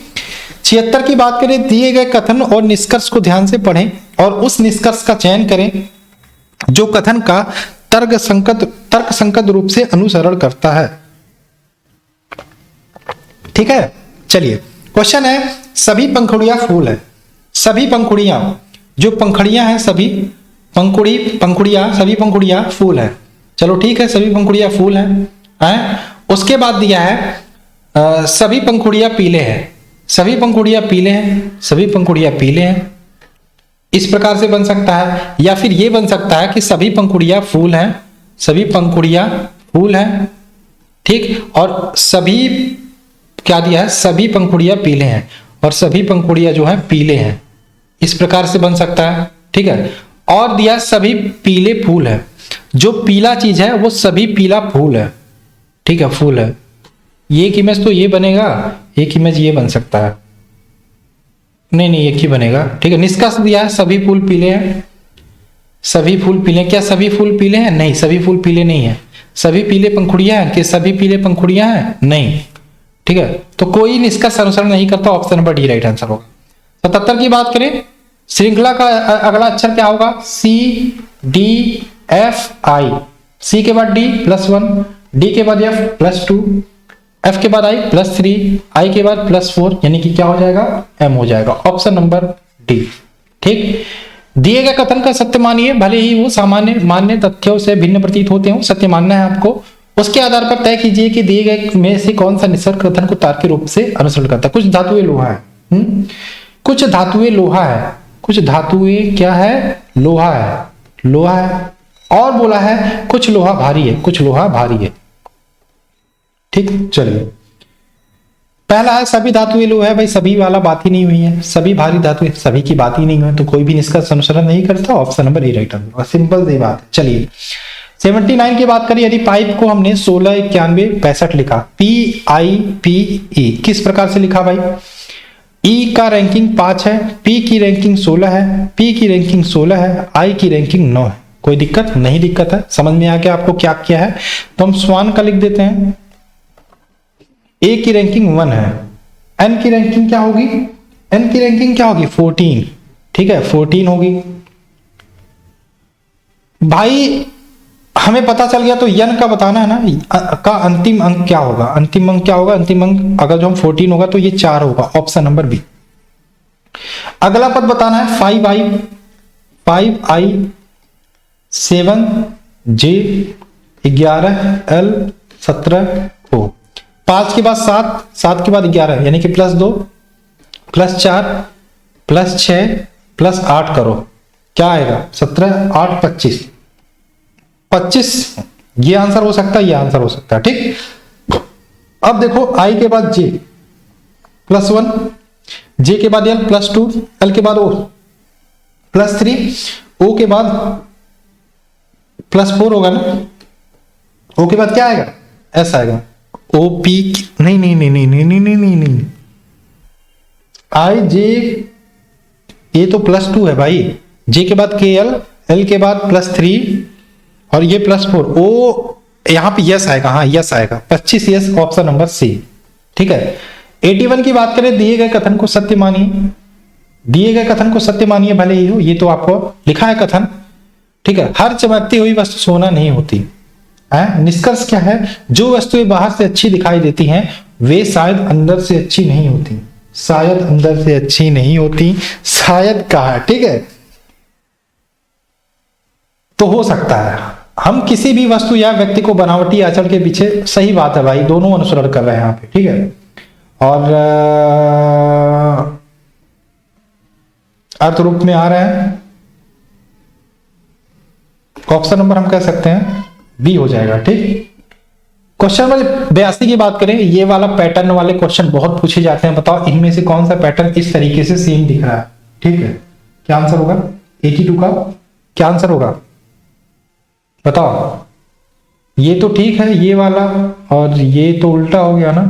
76 की बात करें, दिए गए कथन और निष्कर्ष को ध्यान से पढ़ें और उस निष्कर्ष का चयन करें जो कथन का तर्क संगत रूप से अनुसरण करता है। ठीक है, चलिए क्वेश्चन है, सभी पंखुड़ियां फूल है। सभी पंखुड़ियां, जो पंखुड़ियां हैं, सभी पंखुड़ियां फूल है। चलो ठीक है, सभी पंखुड़ियां फूल हैं। उसके बाद दिया है सभी पंखुड़ियां पीले हैं। सभी पंखुड़ियां पीले हैं, सभी पंखुड़ियां पीले हैं, इस प्रकार से बन सकता है। या फिर ये बन सकता है कि सभी पंखुड़ियां फूल हैं, सभी पंखुड़ियां फूल हैं। ठीक, और सभी क्या दिया है? सभी पंखुड़ियां पीले हैं और सभी पंखुड़ियां जो है पीले हैं, इस प्रकार से बन सकता है। ठीक है, और दिया सभी पीले फूल है। जो पीला चीज है वो सभी पीला फूल है। ठीक है, फूल है। एक इमेज तो ये बनेगा, एक इमेज ये बन सकता है। नहीं, एक ही बनेगा। ठीक है, निष्कर्ष दिया है सभी फूल पीले हैं, सभी फूल पीले। क्या सभी फूल पीले हैं? नहीं, सभी फूल पीले नहीं है। सभी पीले पंखुड़ियां हैं, कि सभी पीले पंखुड़ियां हैं? नहीं। ठीक है, तो कोई निष्कर्ष अनुसरण नहीं करता, option number D right answer होगा। 77 की बात करें, श्रृंखला का अगला अक्षर क्या होगा? C D F I। C के बाद D +1, D के बाद F +2, F के बाद I +3, I के बाद +4, यानी कि क्या हो जाएगा? M हो जाएगा, ऑप्शन नंबर डी। ठीक, दिए गए कथन का सत्य मानिए, भले ही वो सामान्य मान्य तथ्यों से भिन्न प्रतीत होते हो, सत्य मानना है आपको। उसके आधार पर तय कीजिए कि दिए गए में से कौन सा निष्कर्ष कथन को तार्किक रूप से अनुसरण करता है। कुछ धातुएं लोहा है, कुछ धातुएं लोहा है, कुछ धातुएं क्या है? लोहा है, लोहा है। और बोला है कुछ लोहा भारी है, कुछ लोहा भारी है। ठीक, चलिए पहला है सभी धातुएं लोहा है। भाई सभी वाला बात ही नहीं हुई है, सभी भारी धातुएं, सभी की बात ही नहीं हुई, तो कोई भी निष्कर्ष अनुसरण नहीं करता, option number A right answer. Simple सी बात। चलिए 79 की बात करें, यदि पाइप को हमने 16 91 65 लिखा, PIPE किस प्रकार से लिखा भाई? E का रैंकिंग 5 है, P की रैंकिंग 16 है, P की रैंकिंग 16 है, I की रैंकिंग 9 है। कोई दिक्कत नहीं? दिक्कत है, समझ में आ गया आपको क्या किया है? तो हम स्वान का लिख देते हैं। A की रैंकिंग 1 है, N की रैंकिंग क्या होगी? N की रैंकिंग क्या होगी? 14। ठीक है, 14 होगी भाई। हमें पता चल गया, तो यन का बताना है ना, का अंतिम अंक क्या होगा? अंतिम अंक क्या होगा? अंतिम अंक अगर जो हम 14 होगा तो ये 4 होगा, ऑप्शन नंबर बी। अगला पद बताना है 5I 7J 11L 17O। 5 के बाद 7, 7 के बाद 11, यानी कि +2 +4 +6 +8 करो, क्या आएगा? 17 8 25। 25 ये आंसर हो सकता है, ये आंसर हो सकता है। ठीक, अब देखो I के बाद J +1, J के बाद L +2, L के बाद O +3, ओ के बाद +4 होगा ना, ओ के बाद क्या आएगा, एस आएगा। ओ पी, नहीं नहीं नहीं नहीं नहीं नहीं नहीं नहीं, आई जे, ये तो +2 है भाई, जे के बाद के एल, एल के बाद +3 और ये +4, ओ यहां पे यस आएगा, हाँ यस आएगा, 25 यस, ऑप्शन नंबर सी। ठीक है। 81 की बात करें, दिए गए कथन को सत्य मानिए, दिए गए कथन को सत्य मानिए भले ही हो, ये तो आपको लिखा है कथन। ठीक है। हर चमकती हुई वस्तु सोना नहीं होती है। निष्कर्ष क्या है, जो वस्तुएं बाहर से अच्छी दिखाई देती हैं वे शायद अंदर से अच्छी नहीं होती, शायद अंदर से अच्छी नहीं होती, शायद कहा है। ठीक है। तो हो सकता है हम किसी भी वस्तु या व्यक्ति को बनावटी आचरण के पीछे, सही बात है भाई, दोनों अनुसरण कर रहे हैं यहाँ पे। ठीक है। और अर्थ रूप में आ रहा है, ऑप्शन नंबर हम कह सकते हैं बी हो जाएगा। ठीक। क्वेश्चन नंबर 82 की बात करें, ये वाला पैटर्न वाले क्वेश्चन बहुत पूछे जाते हैं। बताओ इनमें से कौन सा पैटर्न इस तरीके से सेम दिख रहा है। ठीक है। क्या आंसर होगा 82 का, क्या आंसर होगा बताओ। ये तो ठीक है ये वाला, और ये तो उल्टा हो गया ना।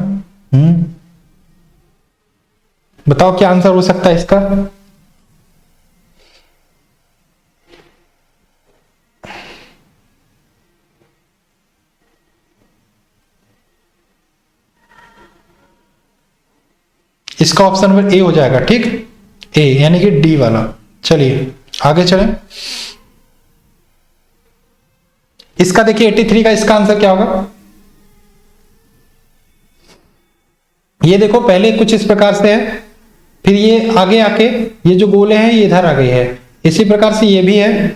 बताओ क्या आंसर हो सकता है इसका। इसका ऑप्शन नंबर ए हो जाएगा। ठीक, ए यानी कि डी वाला। चलिए आगे चलें। इसका देखिए 83 का इसका आंसर क्या होगा। ये देखो पहले कुछ इस प्रकार से है, फिर ये आगे आके ये जो गोले हैं ये इधर आ गई है, इसी प्रकार से ये भी है,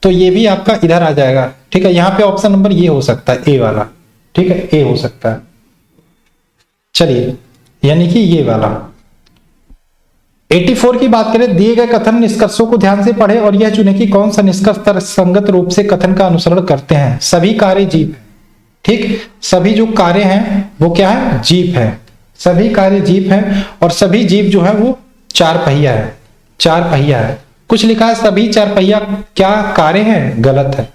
तो ये भी आपका इधर आ जाएगा। ठीक है। यहां पे ऑप्शन नंबर ये हो सकता है ए वाला। ठीक है, ए हो सकता है। चलिए यानी कि ये वाला। 84 की बात करें, दिए गए कथन निष्कर्षों को ध्यान से पढ़े और यह चुने कि कौन सा निष्कर्ष तर्कसंगत रूप से कथन का अनुसरण करते हैं। सभी कार्य जीव है। ठीक, सभी जो कार्य हैं वो क्या है, जीव है। सभी कार्य जीव है और सभी जीव जो है वो चार पहिया है, चार पहिया है। कुछ लिखा है सभी चार पहिया क्या कार्य है, गलत है।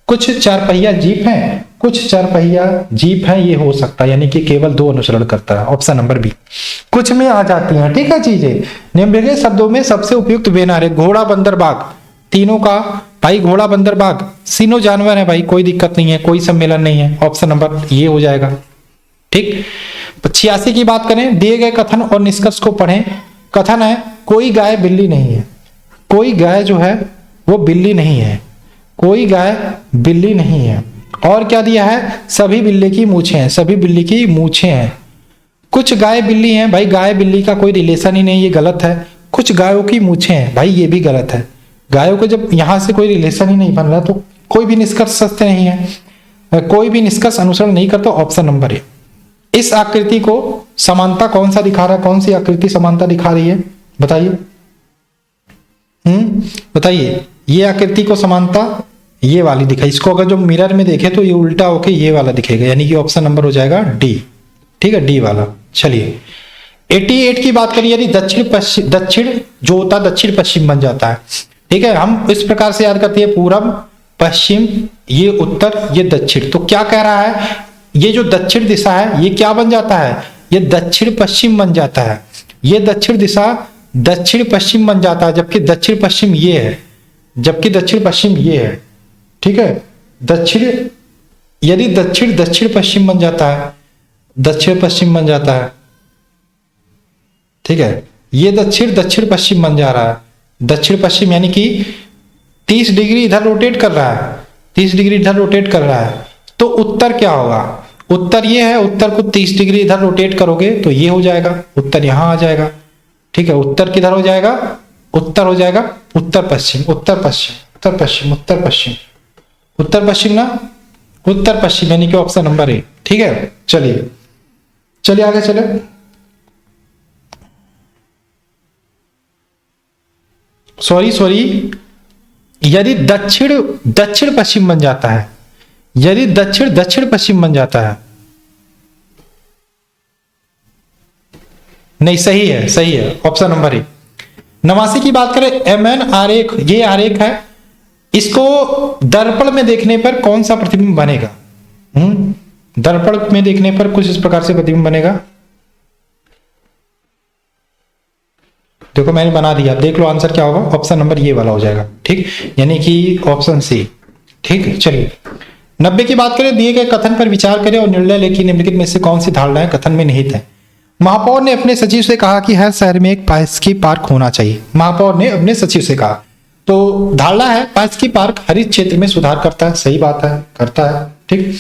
कुछ चार पहिया जीव है, कुछ चार पहिया जीप है, ये हो सकता है, यानी कि केवल दो अनुसरण करता है, ऑप्शन नंबर बी। कुछ में आ जाती हैं। ठीक है चीजें। निम्नलिखित शब्दों में सबसे उपयुक्त बेनार है, घोड़ा बंदर बाघ। तीनों का भाई घोड़ा बंदर बाघ तीनों जानवर है भाई, कोई दिक्कत नहीं है, कोई सम्मेलन नहीं है, ऑप्शन नंबर ये हो जाएगा। ठीक। 86 की बात करें, दिए गए कथन और निष्कर्ष को पढ़ें। कथन है कोई गाय बिल्ली नहीं है, कोई गाय जो है वो बिल्ली नहीं है, कोई गाय बिल्ली नहीं है। और क्या दिया है, सभी बिल्ली की मूछें हैं, सभी बिल्ली की मूछें हैं। कुछ गाय बिल्ली हैं, भाई गाय बिल्ली का कोई रिलेशन ही नहीं, ये गलत है। कुछ गायों की मूछें हैं, भाई ये भी गलत है। गायों को जब यहां से कोई रिलेशन ही नहीं बन रहा तो कोई भी निष्कर्ष सत्य नहीं है, कोई भी निष्कर्ष अनुसरण नहीं करता, ऑप्शन नंबर ए। इस आकृति को समानता कौन सा दिखा रहा है, कौन सी आकृति समानता दिखा रही है बताइए। बताइए, ये आकृति को समानता ये वाली दिखाई। इसको अगर जो मिरर में देखे तो ये उल्टा होके ये वाला दिखेगा, यानी कि ऑप्शन नंबर हो जाएगा डी। ठीक है, डी वाला। चलिए 88 की बात करिए, यदि दक्षिण पश्चिम, दक्षिण जो होता है दक्षिण पश्चिम बन जाता है। ठीक है, हम इस प्रकार से याद करते हैं, पूरब पश्चिम, ये उत्तर, ये दक्षिण। तो क्या कह रहा है, ये जो दक्षिण दिशा है ये क्या बन जाता है, ये दक्षिण पश्चिम बन जाता है। ये दक्षिण दिशा दक्षिण पश्चिम बन जाता है, जबकि दक्षिण पश्चिम ये है, जबकि दक्षिण पश्चिम ये है। ठीक है, दक्षिण, यदि दक्षिण दक्षिण पश्चिम बन जाता है, दक्षिण पश्चिम बन जाता है। ठीक है, ये दक्षिण दक्षिण पश्चिम बन जा रहा है, दक्षिण पश्चिम यानी कि 30 डिग्री इधर रोटेट कर रहा है, 30 डिग्री इधर रोटेट कर रहा है। तो उत्तर क्या होगा, उत्तर ये है, उत्तर को 30 डिग्री इधर रोटेट करोगे तो ये हो जाएगा, उत्तर यहां आ जाएगा। ठीक है, उत्तर किधर हो जाएगा, उत्तर हो जाएगा उत्तर पश्चिम, उत्तर पश्चिम, उत्तर पश्चिम, उत्तर पश्चिम, उत्तर पश्चिम ना, उत्तर पश्चिम, यानी कि ऑप्शन नंबर ए। ठीक है, चलिए चलिए आगे चले। सॉरी, यदि दक्षिण दक्षिण पश्चिम बन जाता है, यदि दक्षिण दक्षिण पश्चिम बन जाता है, नहीं सही है, सही है, ऑप्शन नंबर ए। 89 की बात करें, MN आरेख, ये आरेख है, इसको दर्पण में देखने पर कौन सा प्रतिबिंब बनेगा? दर्पण में देखने पर कुछ इस प्रकार से प्रतिबिंब बनेगा। देखो मैंने बना दिया, देख लो आंसर क्या होगा। ऑप्शन नंबर ये वाला हो जाएगा, ठीक, यानी कि ऑप्शन सी। ठीक, चलिए 90 की बात करें, दिए गए कथन पर विचार करें और निर्णय लें कि निम्नलिखित में से कौन सी धारणाएं कथन में निहित है। महापौर ने अपने सचिव से कहा कि हर शहर में एक पास्की पार्क होना चाहिए। महापौर ने अपने सचिव से कहा, तो धारणा है पास्की पार्क हरित क्षेत्र में सुधार करता है, सही बात है, करता है। ठीक,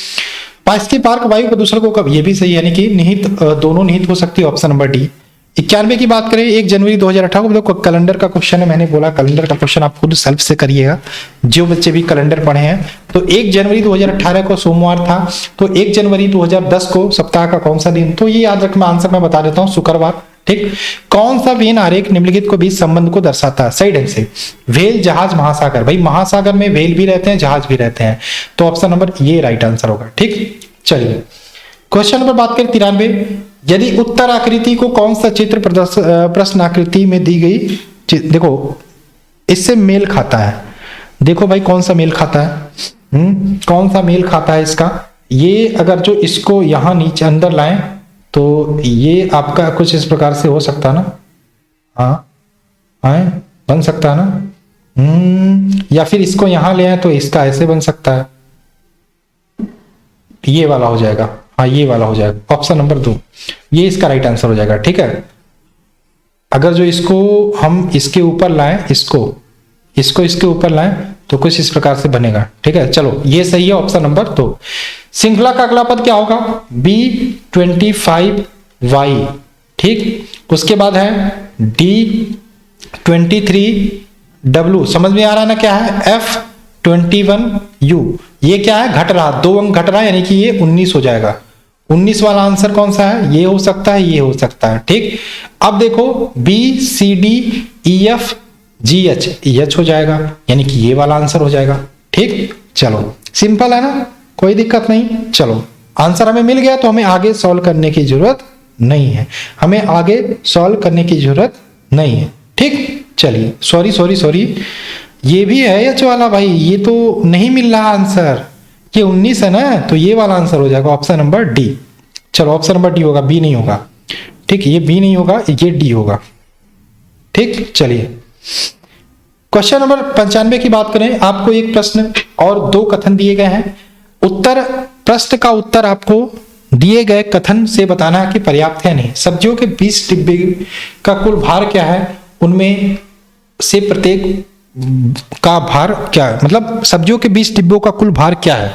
पास्की पार्क वायु प्रदूषण को कब, ये भी सही, यानी कि निहित, दोनों निहित हो सकती है, ऑप्शन नंबर डी। 91 की बात करें, 1 जनवरी 2018 को कैलेंडर का क्वेश्चन है, मैंने बोला कैलेंडर का क्वेश्चन आप खुद सेल्फ से करिएगा, जो बच्चे भी कैलेंडर पढ़े हैं। तो 1 जनवरी 2018 को सोमवार था, तो 1 जनवरी 2010 को सप्ताह का कौन सा दिन, तो ये याद रखना, आंसर मैं बता देता हूं, शुक्रवार। ठीक, कौन सा वेन आरेख निम्नलिखित को बीच संबंध को दर्शाता है? सही ढंग से, वेल, जहाज, महासागर। भाई महासागर में वेल भी रहते हैं, जहाज भी रहते हैं, तो ऑप्शन नंबर ये राइट आंसर होगा। ठीक, चलिए क्वेश्चन नंबर बात करें 93, यदि उत्तर आकृति को कौन सा चित्र प्रश्न आकृति में दी गई, देखो इससे मेल खाता है। देखो भाई कौन सा मेल खाता है, कौन सा मेल खाता है इसका, ये अगर जो इसको यहां नीचे अंदर लाएं तो ये आपका कुछ इस प्रकार से हो सकता है ना, हाँ बन सकता है ना, या फिर इसको यहां ले आए तो इसका ऐसे बन सकता है, ये वाला हो जाएगा, हाँ ये वाला हो जाएगा, ऑप्शन नंबर 2 ये इसका राइट आंसर हो जाएगा। ठीक है, अगर जो इसको हम इसके ऊपर लाएं, इसको इसके ऊपर लाएं तो कुछ इस प्रकार से बनेगा। ठीक है, चलो ये सही है, ऑप्शन नंबर 2। श्रृंखला का अगला पद क्या होगा? B25Y। ठीक, उसके बाद है D23W, समझ में आ रहा है ना क्या है? F21U, ये क्या है? घट रहा, 2 अंक घट रहा है, यानी कि ये 19 हो जाएगा। 19 वाला आंसर कौन सा है? ये हो सकता है, ये हो सकता है। ठीक, अब देखो BCDEFGH, H हो जाएगा, यानी कि ये वाला आंसर हो जाएगा। ठीक, चलो सिंपल है ना, कोई दिक्कत नहीं। चलो आंसर हमें मिल गया, तो हमें आगे सॉल्व करने की जरूरत नहीं है, हमें आगे सॉल्व करने की जरूरत नहीं है। ठीक, चलिए सॉरी ये भी है एच वाला, भाई ये तो नहीं मिल रहा आंसर, ये 19 है ना, तो ये वाला आंसर हो जाएगा ऑप्शन नंबर डी। चलो ऑप्शन नंबर डी होगा, बी नहीं होगा। ठीक, ये बी नहीं होगा, ये डी होगा। ठीक, चलिए क्वेश्चन नंबर 95 की बात करें, आपको एक प्रश्न और 2 कथन दिए गए हैं। प्रश्न का उत्तर आपको दिए गए कथन से बताना है कि पर्याप्त है नहीं। सब्जियों के 20 डिब्बे का कुल भार क्या है, उनमें से प्रत्येक का भार क्या है, मतलब सब्जियों के 20 डिब्बों का कुल भार क्या है,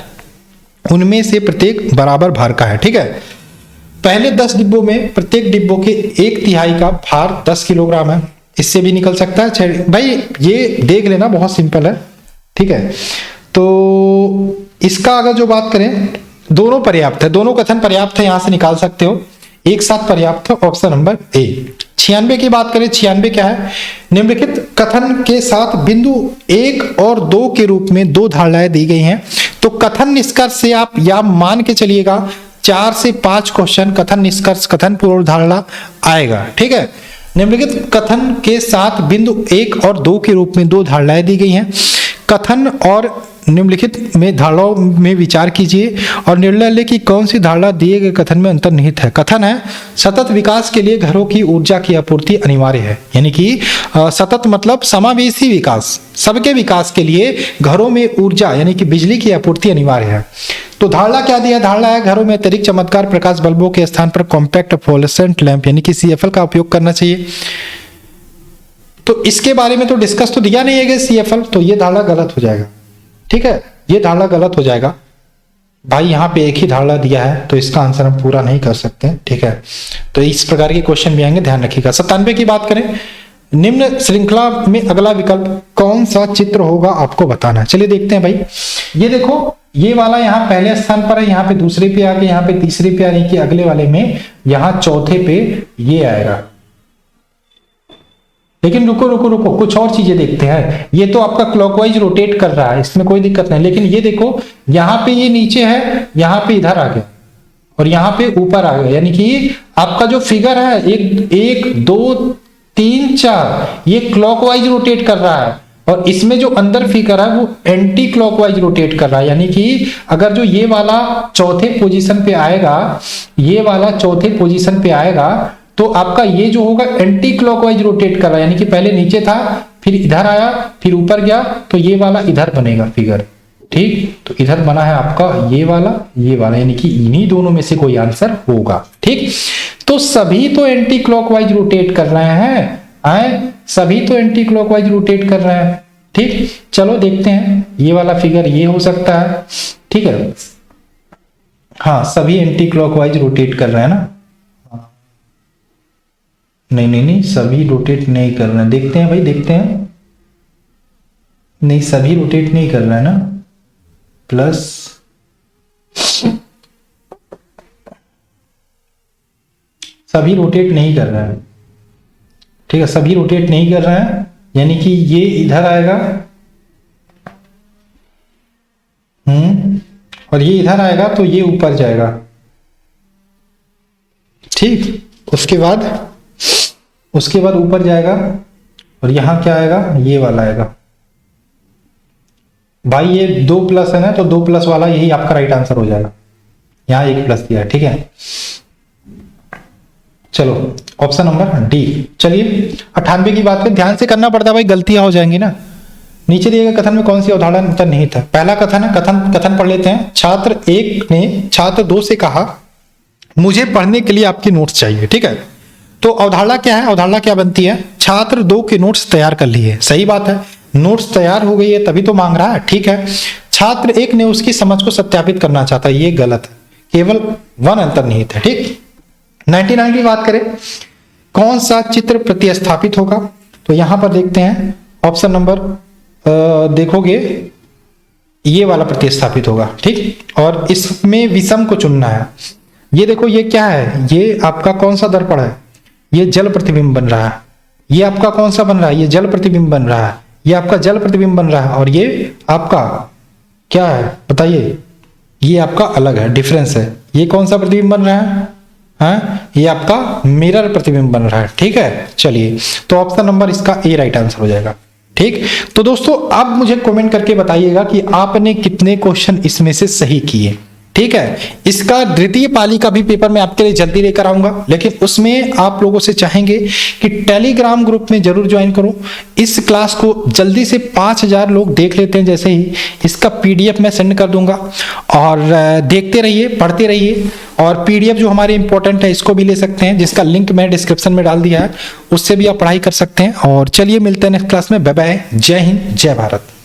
उनमें से प्रत्येक बराबर भार का है। ठीक है, पहले 10 डिब्बों में प्रत्येक डिब्बों के 1/3 का भार 10 किलोग्राम है, इससे भी निकल सकता है। भाई ये देख लेना, बहुत सिंपल है। ठीक है, तो इसका अगर जो बात करें, दोनों पर्याप्त है, दोनों कथन पर्याप्त है, यहां से निकाल सकते हो, एक साथ पर्याप्त है, ऑप्शन नंबर ए। 96 की बात करें, 96 क्या है? निम्नलिखित कथन के साथ बिंदु 1 और 2 के रूप में 2 धारणाएं दी गई हैं। तो कथन निष्कर्ष से आप या मान के चलिएगा 4 से 5 क्वेश्चन कथन निष्कर्ष, कथन पूर्व धारणा आएगा। ठीक है, निम्नलिखित कथन के साथ बिंदु 1 और 2 के रूप में 2 धारणाएं दी गई हैं। कथन और निम्नलिखित में धारणाओं में विचार कीजिए और निर्णय लें कि कौन सी धारणा दिए गए कथन में अंतर्निहित है। कथन है सतत विकास के लिए घरों की ऊर्जा की आपूर्ति अनिवार्य है, यानी कि सतत मतलब समावेशी विकास, सबके विकास के लिए घरों में ऊर्जा यानी कि बिजली की आपूर्ति अनिवार्य है। तो धारणा क्या दिया? धारणा है घरों में अतिरिक्त चमत्कार प्रकाश बल्बों के स्थान पर कॉम्पैक्ट फ्लोरेसेंट लैंप यानी कि CFL का उपयोग करना चाहिए। तो इसके बारे में तो डिस्कस तो दिया नहीं है CFL, तो ये धारणा गलत हो जाएगा। ठीक है, ये धारणा गलत हो जाएगा भाई, यहाँ पे एक ही धारणा दिया है तो इसका आंसर हम पूरा नहीं कर सकते। ठीक है, तो इस प्रकार के क्वेश्चन भी आएंगे, ध्यान रखिएगा। 97 की बात करें, निम्न श्रृंखला में अगला विकल्प कौन सा चित्र होगा आपको बताना है। चलिए देखते हैं भाई, ये देखो ये वाला यहाँ पहले स्थान पर है, यहाँ पे दूसरे पे आके यहाँ पे तीसरे पे, यानी कि अगले वाले में यहाँ चौथे पे ये आएगा। लेकिन रुको रुको रुको, कुछ और चीजें देखते हैं। ये तो आपका क्लॉकवाइज रोटेट कर रहा है, इसमें कोई दिक्कत नहीं, लेकिन ये देखो यहाँ पे ये नीचे है, यहाँ पे इधर आ गया और यहाँ पे ऊपर आ गया, यानी कि आपका जो फिगर है 1 2 3 4, ये क्लॉकवाइज रोटेट कर रहा है, और इसमें जो अंदर फिगर है वो एंटी क्लॉकवाइज रोटेट कर रहा है। यानी कि अगर जो ये वाला चौथे पोजीशन पे आएगा, ये वाला चौथे पोजीशन पे आएगा, तो आपका ये जो होगा एंटी क्लॉकवाइज रोटेट कर रहा है। यानी कि पहले नीचे था, फिर इधर आया, फिर ऊपर गया, तो ये वाला इधर बनेगा फिगर। ठीक, तो इधर बना है आपका ये वाला, यानी कि इन्हीं दोनों में से कोई आंसर होगा। ठीक, तो सभी तो एंटी क्लॉकवाइज रोटेट कर रहे हैं, सभी तो एंटी क्लॉकवाइज रोटेट कर रहे हैं। ठीक, चलो देखते हैं, ये वाला फिगर ये हो सकता है। ठीक है, हाँ सभी एंटी क्लॉकवाइज रोटेट कर रहे हैं ना, नहीं सभी रोटेट नहीं कर रहे हैं। देखते हैं भाई, देखते हैं, नहीं सभी रोटेट नहीं कर रहे हैं ना, प्लस सभी रोटेट नहीं कर रहे हैं। ठीक है, सभी रोटेट नहीं कर रहे हैं, यानी कि ये इधर आएगा, और ये इधर आएगा, तो ये ऊपर जाएगा। ठीक, उसके बाद ऊपर जाएगा, और यहां क्या आएगा, ये वाला आएगा। भाई ये 2 प्लस है ना, तो 2 प्लस वाला यही आपका राइट आंसर हो जाएगा। यहां 1 प्लस दिया है। ठीक है, चलो ऑप्शन नंबर डी। चलिए 98 की बात करें, ध्यान से करना पड़ता है भाई, गलतियां हो जाएंगी ना। नीचे दिए गए कथन में कौन सी अवधारणा उत्तर नहीं था? पहला कथन है, कथन पढ़ लेते हैं। छात्र 1 ने छात्र 2 से कहा, मुझे पढ़ने के लिए आपके नोट्स चाहिए। ठीक है, तो अवधारणा क्या है? अवधारणा क्या बनती है? छात्र 2 के नोट्स तैयार कर लिए। सही बात है, नोट्स तैयार हो गई है तभी तो मांग रहा है। ठीक है, छात्र 1 ने उसकी समझ को सत्यापित करना चाहता है, ये गलत है, केवल 1 अंतर्निहित है। ठीक, 99 की बात करें, कौन सा चित्र प्रतिस्थापित होगा? तो यहां पर देखते हैं, ऑप्शन नंबर देखोगे ये वाला प्रतिस्थापित होगा। ठीक, और इसमें विषम को चुनना है। ये देखो, ये क्या है? ये आपका कौन सा दर्पण है? ये जल प्रतिबिंब बन रहा है। ये आपका कौन सा बन रहा है? ये जल प्रतिबिंब बन रहा है। ये आपका जल प्रतिबिंब बन रहा है, और ये आपका क्या है बताइए? ये आपका अलग है, डिफरेंस है। ये कौन सा प्रतिबिंब बन रहा है? ये आपका मिरर प्रतिबिंब बन रहा है। ठीक है, चलिए, तो ऑप्शन नंबर इसका ए राइट आंसर हो जाएगा। ठीक, तो दोस्तों अब मुझे कमेंट करके बताइएगा कि आपने कितने क्वेश्चन इसमें से सही किए। ठीक है, इसका द्वितीय पाली का भी पेपर मैं आपके लिए जल्दी लेकर आऊंगा, लेकिन उसमें आप लोगों से चाहेंगे कि टेलीग्राम ग्रुप में जरूर ज्वाइन करो। इस क्लास को जल्दी से 5000 लोग देख लेते हैं, जैसे ही इसका पीडीएफ मैं सेंड कर दूंगा, और देखते रहिए, पढ़ते रहिए। और पीडीएफ जो हमारे इंपॉर्टेंट है इसको भी ले सकते हैं, जिसका लिंक मैंने डिस्क्रिप्शन में डाल दिया है, उससे भी आप पढ़ाई कर सकते हैं। और चलिए मिलते हैं नेक्स्ट क्लास में। बाय बाय, जय हिंद, जय भारत।